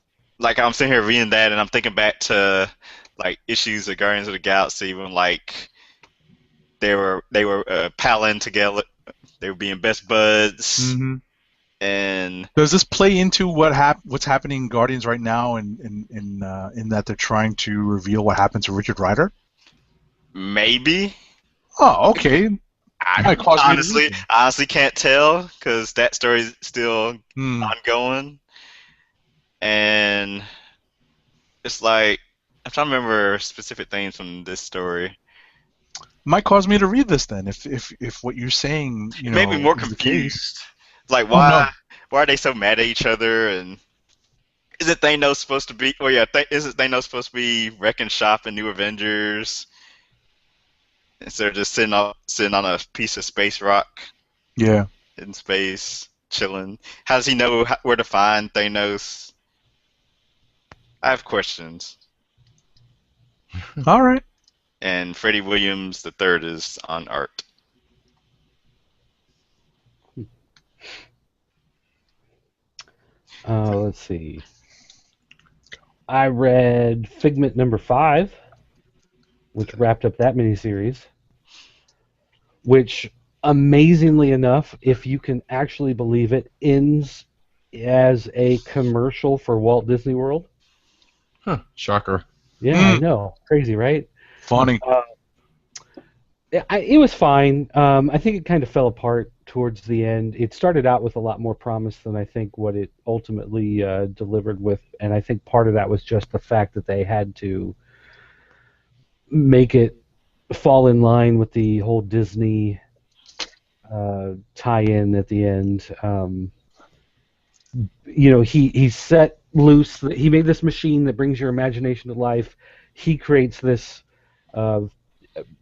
like I'm sitting here reading that and I'm thinking back to like issues of Guardians of the Galaxy when like they were palling together, they were being best buds, Mm-hmm. and Does this play into what's happening in Guardians right now, in that they're trying to reveal what happened to Richard Rider? maybe. Oh, okay. I cause me to read honestly can't tell because that story is still Hmm. ongoing, and it's like I'm trying to remember specific things from this story. Might cause me to read this then, if what you're saying, Maybe more is the case. confused. Like no. why are they so mad at each other? And isn't Thanos supposed to be? Oh yeah, isn't Thanos supposed to be wrecking shop in New Avengers? Instead of just sitting on a piece of space rock Yeah. in space, chilling. How does he know where to find Thanos? I have questions. All right. And Freddie Williams III is on art. Let's see. I read Figment #5, which wrapped up that miniseries, which, amazingly enough, if you can actually believe it, ends as a commercial for Walt Disney World. Huh. Shocker. Yeah, I know. Crazy, right? Funny. It was fine. I think it kind of fell apart towards the end. It started out with a lot more promise than I think what it ultimately delivered with, and I think part of that was just the fact that they had to make it fall in line with the whole Disney tie-in at the end. He set loose. He made this machine that brings your imagination to life. He creates this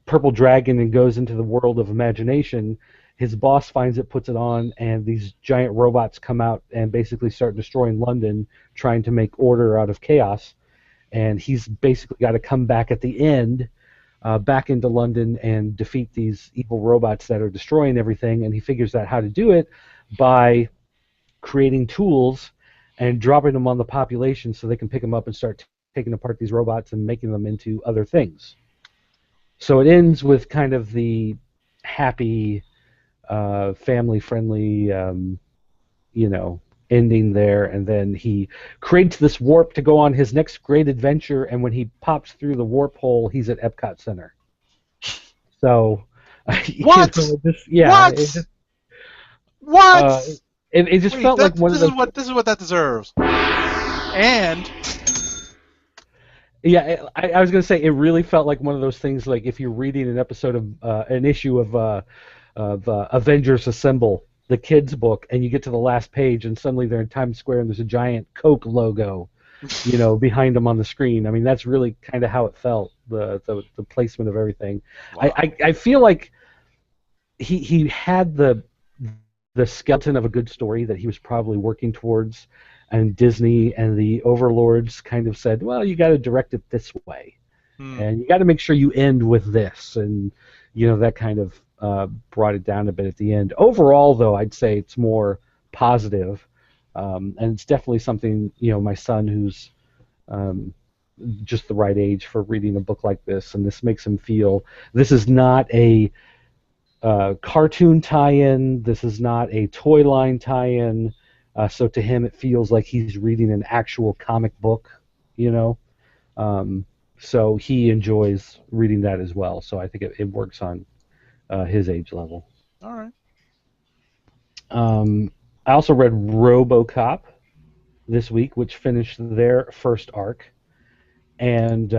purple dragon and goes into the world of imagination. His boss finds it, puts it on, and these giant robots come out and basically start destroying London, trying to make order out of chaos. And he's basically got to come back at the end, back into London and defeat these evil robots that are destroying everything. And he figures out how to do it by creating tools and dropping them on the population so they can pick them up and start taking apart these robots and making them into other things. So it ends with kind of the happy, family-friendly, ending there, and then he creates this warp to go on his next great adventure, and when he pops through the warp hole, he's at Epcot Center. So, What? What? It just felt like one of those. This is what that deserves. And yeah, I was gonna say it really felt like one of those things. Like if you're reading an episode of an issue of Avengers Assemble, the kids book, and you get to the last page, and suddenly they're in Times Square, and there's a giant Coke logo, behind them on the screen. I mean, that's really kind of how it felt. The placement of everything. Wow. I feel like he had the skeleton of a good story that he was probably working towards, and Disney and the overlords kind of said, well, you got to direct it this way, and you got to make sure you end with this, and that kind of brought it down a bit at the end. Overall, though, I'd say it's more positive, and it's definitely something, my son, who's just the right age for reading a book like this, and this makes him feel this is not a cartoon tie-in. This is not a toy line tie-in. So to him, it feels like he's reading an actual comic book, you know. So he enjoys reading that as well. So I think it works on his age level. All right. I also read RoboCop this week, which finished their first arc. And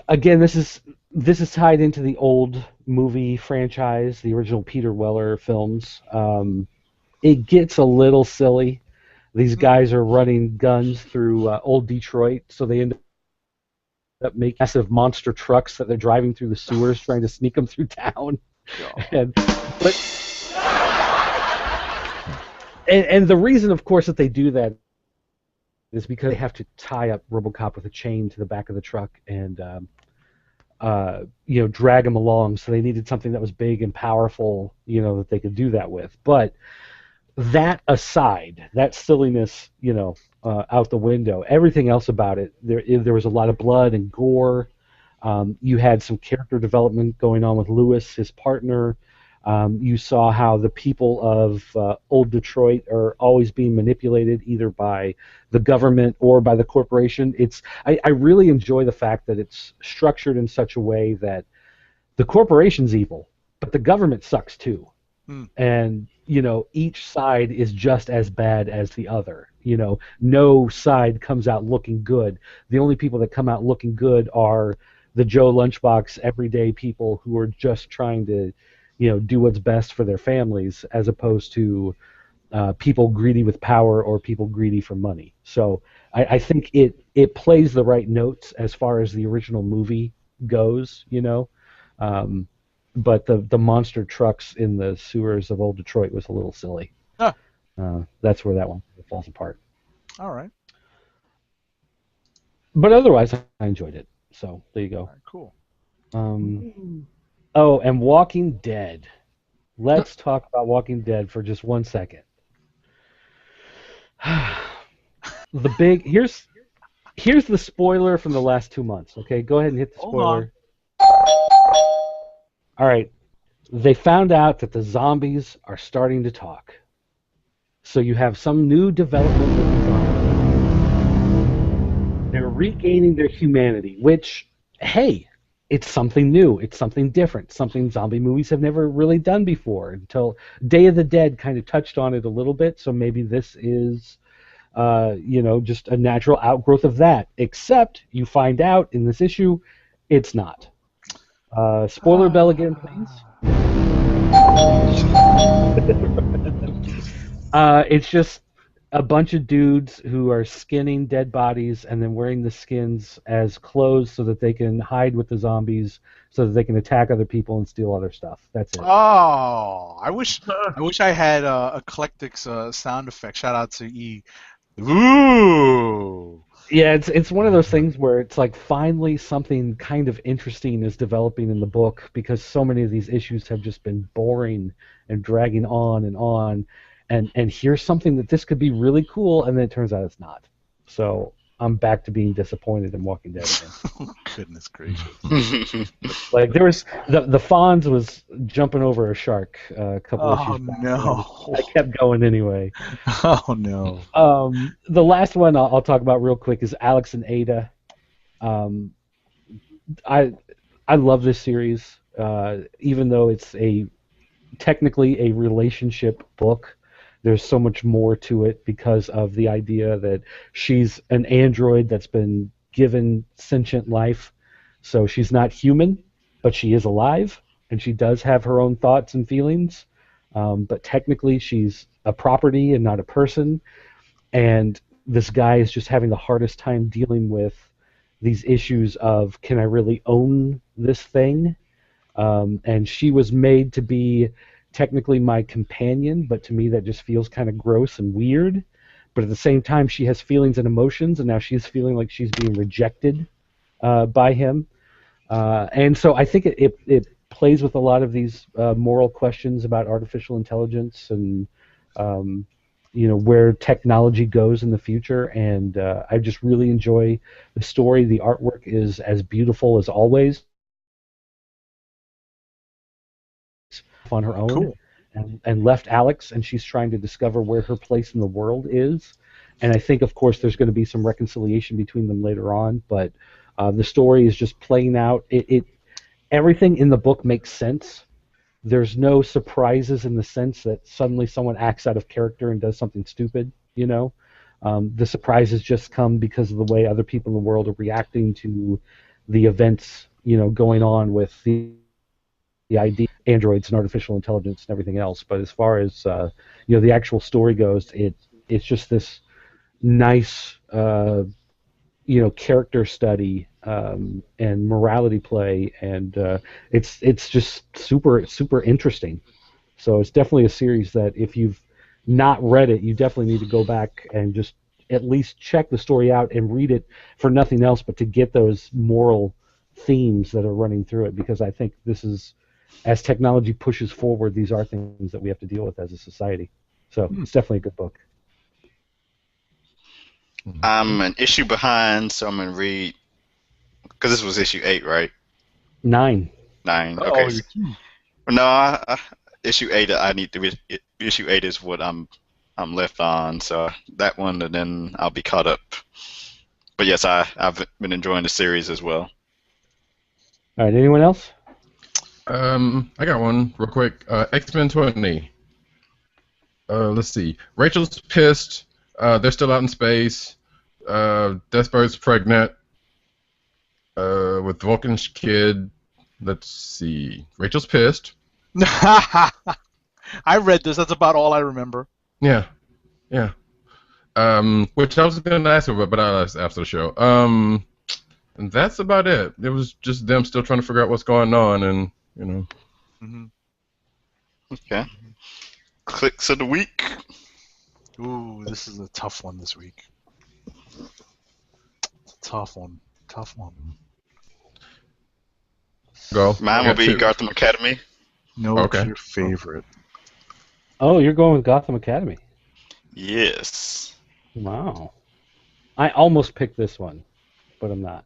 again, this is tied into the old movie franchise, the original Peter Weller films. It gets a little silly. These guys are running guns through old Detroit, so they end up making massive monster trucks that they're driving through the sewers, trying to sneak them through town. And the reason, of course, that they do that is because they have to tie up RoboCop with a chain to the back of the truck and drag him along. So they needed something that was big and powerful, that they could do that with. But that aside, that silliness, out the window, everything else about it, there was a lot of blood and gore. You had some character development going on with Lewis, his partner. You saw how the people of old Detroit are always being manipulated either by the government or by the corporation. I really enjoy the fact that it's structured in such a way that the corporation's evil, but the government sucks too. And, each side is just as bad as the other. No side comes out looking good. The only people that come out looking good are the Joe Lunchbox everyday people who are just trying to do what's best for their families, as opposed to people greedy with power or people greedy for money. So I think it plays the right notes as far as the original movie goes, but the monster trucks in the sewers of old Detroit was a little silly. Huh. That's where that one falls apart. All right. But otherwise, I enjoyed it. So there you go. All right, cool. Oh, and Walking Dead. Let's talk about Walking Dead for just 1 second. Here's the spoiler from the last 2 months. Okay, go ahead and hit the spoiler. All right. They found out that the zombies are starting to talk. So you have some new development with the zombies. They're regaining their humanity, which, hey, it's something new. It's something different. Something zombie movies have never really done before, until Day of the Dead kind of touched on it a little bit. So maybe this is, just a natural outgrowth of that. Except you find out in this issue, it's not. Spoiler bell again, please. It's just a bunch of dudes who are skinning dead bodies and then wearing the skins as clothes so that they can hide with the zombies, so that they can attack other people and steal other stuff. That's it. Oh, I wish I had Eclectic's sound effect. Shout out to E. Ooh. Yeah, it's one of those things where it's like finally something kind of interesting is developing in the book, because so many of these issues have just been boring and dragging on and on. And here's something that this could be really cool, and then it turns out it's not. So I'm back to being disappointed in Walking Dead again. Goodness gracious. Like there was the Fonz was jumping over a shark a couple of issues back. No. I kept going anyway. Oh no. The last one I'll talk about real quick is Alex and Ada. I love this series, even though it's technically a relationship book. There's so much more to it because of the idea that she's an android that's been given sentient life. So she's not human, but she is alive, and she does have her own thoughts and feelings. But technically she's a property and not a person. And this guy is just having the hardest time dealing with these issues of, can I really own this thing? And she was made to be technically my companion, but to me that just feels kind of gross and weird. But at the same time, she has feelings and emotions, and now she's feeling like she's being rejected by him. And so I think it plays with a lot of these moral questions about artificial intelligence and where technology goes in the future. And I just really enjoy the story. The artwork is as beautiful as always. on her own Cool. and left Alex, and she's trying to discover where her place in the world is. And I think, of course, there's going to be some reconciliation between them later on, but the story is just playing out. Everything in the book makes sense. There's no surprises in the sense that suddenly someone acts out of character and does something stupid, you know. The surprises just come because of the way other people in the world are reacting to the events, you know, going on with the idea androids and artificial intelligence and everything else. But as far as you know, the actual story goes, it's just this nice you know, character study and morality play, and it's just super interesting. So it's definitely a series that if you've not read it, you definitely need to go back and just at least check the story out and read it for nothing else but to get those moral themes that are running through it, because I think this is, as technology pushes forward, these are things that we have to deal with as a society. So it's definitely a good book. I'm an issue behind, so I'm going to read, because this was issue 8, right? 9. 9, Oh, okay. you're cute. No, issue 8, I need to read. Issue 8 is what I'm left on, so that one, and then I'll be caught up. But yes, I've been enjoying the series as well. All right, anyone else? I got one real quick. X-Men 20. Let's see. Rachel's pissed. They're still out in space. Deathbird's pregnant with Vulcan's kid. Let's see. Rachel's pissed. I read this. That's about all I remember. Yeah. Which I was going to ask about, but I'll ask after the show. And that's about it. It was just them still trying to figure out what's going on, and you know. Mm-hmm. Okay. Clicks of the week. Ooh, this is a tough one this week. Tough one. Go. Mine will be Gotham Academy. No, Okay. It's your favorite. Oh, you're going with Gotham Academy. Yes. Wow. I almost picked this one, but I'm not.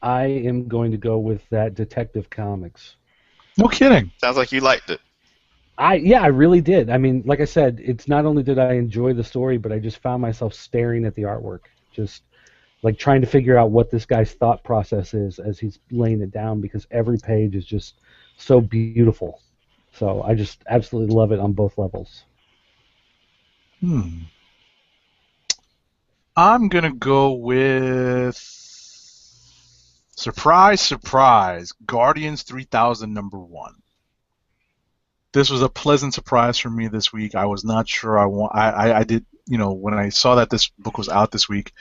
I am going to go with that Detective Comics. No kidding. Sounds like you liked it. I really did. I mean, like I said, it's not only did I enjoy the story, but I just found myself staring at the artwork, just like trying to figure out what this guy's thought process is as he's laying it down, because every page is just so beautiful. So I just absolutely love it on both levels. I'm going to go with, surprise, Guardians 3000 #1. This was a pleasant surprise for me this week. I was not sure I did, you know, when I saw that this book was out this week,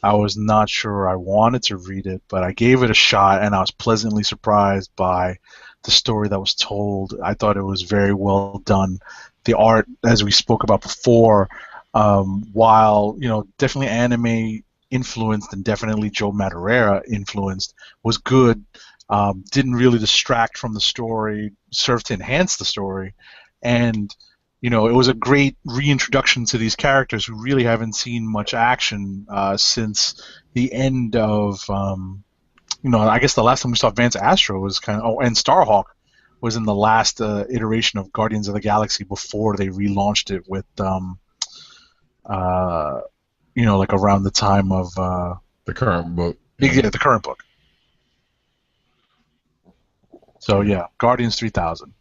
I was not sure I wanted to read it, but I gave it a shot, and I was pleasantly surprised by the story that was told. I thought it was very well done. The art, as we spoke about before, while, you know, definitely anime influenced and definitely Joe Madureira influenced, was good. Didn't really distract from the story, served to enhance the story, and you know, it was a great reintroduction to these characters who really haven't seen much action since the end of, you know, I guess the last time we saw Vance Astro was and Starhawk was in the last iteration of Guardians of the Galaxy before they relaunched it with, you know, like around the time of The current book. Yeah, the current book. So yeah, Guardians 3000.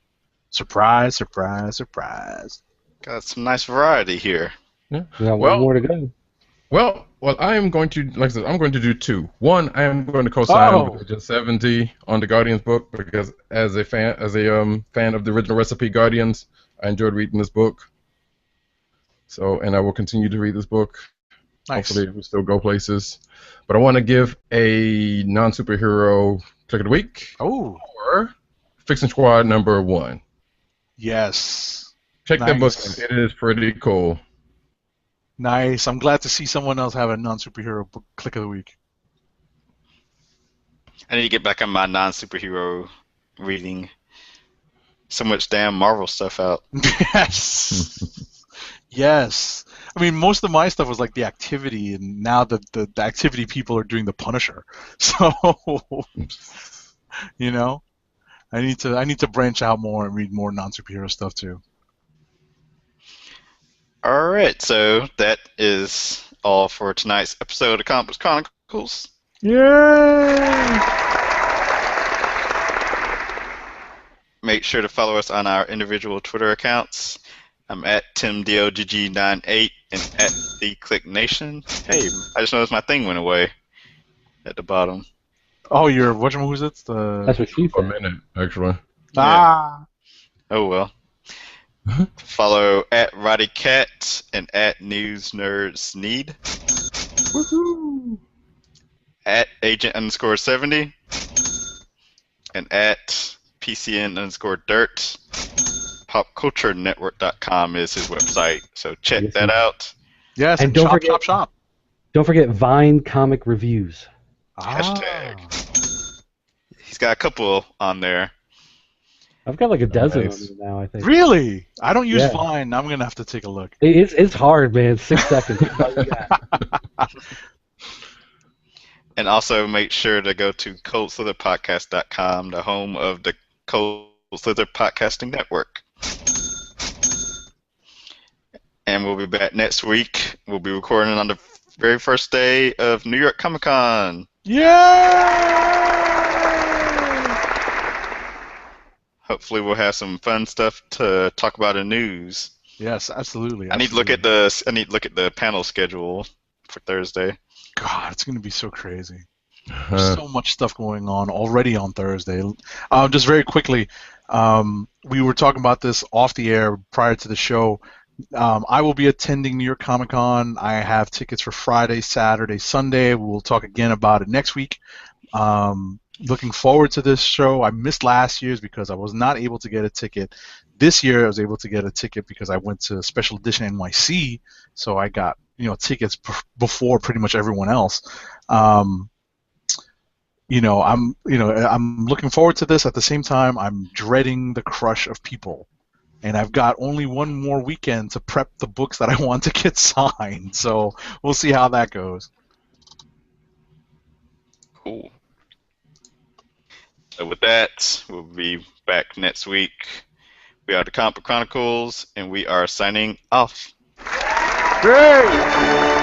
Surprise. Got some nice variety here. Yeah. We got Well- one more to go. Well, I am going to, like I said, I'm going to do two. One, I am going to co-sign Oh. with Agent 70 on the Guardians book, because as a fan of the original Recipe Guardians, I enjoyed reading this book. So, and I will continue to read this book. Nice. Hopefully, it will still go places. But I want to give a non-superhero click of the week Oh, for Fiction Squad #1. yes. Check that book Nice. out. It is pretty cool. Nice. I'm glad to see someone else have a non-superhero book click of the week. I need to get back on my non-superhero reading. So much damn Marvel stuff out. Yes. Yes. I mean, most of my stuff was like the Activity, and now the Activity people are doing the Punisher. So, you know, I need to branch out more and read more non-superhero stuff too. All right, so that is all for tonight's episode of Comic Book Chronicles. Yay! Make sure to follow us on our individual Twitter accounts. I'm at TimDOGG98 and at TheClickNation. Hey, I just noticed my thing went away at the bottom. Oh, you're who's it? The That's what she For a said. minute, actually. ah. Oh well. Follow at RoddyCat and at NewsNerdsNeed. Woohoo! At Agent_70 and at PCN_Dirt. PopCultureNetwork.com is his website, so check Yes, that indeed. out. Yes, And and don't shop, forget- shop, shop. Don't forget Vine Comic Reviews. Hashtag. He's got a couple on there. I've got like a dozen Nice. on there now, I think. Really? I don't use Yeah. Vine. I'm gonna have to take a look. It's hard, man. 6 seconds. That's all you got. And also make sure to go to ColdSlitherPodcast.com, the home of the Cold Slither Podcasting Network. And we'll be back next week. We'll be recording on the very first day of New York Comic Con. Yeah! Hopefully we'll have some fun stuff to talk about in news. Yes, absolutely. I need to look at the panel schedule for Thursday. God, it's gonna be so crazy. Uh, There's so much stuff going on already on Thursday. Just very quickly, we were talking about this off the air prior to the show. I will be attending New York Comic Con. I have tickets for Friday, Saturday, Sunday. We'll talk again about it next week. Looking forward to this show. I missed last year's because I was not able to get a ticket. This year I was able to get a ticket because I went to Special Edition NYC, so I got tickets before pretty much everyone else. I'm looking forward to this. At the same time, I'm dreading the crush of people. And I've got only one more weekend to prep the books that I want to get signed. So we'll see how that goes. Cool. So with that, we'll be back next week. We are the Comic Book Chronicles, and we are signing off. Great!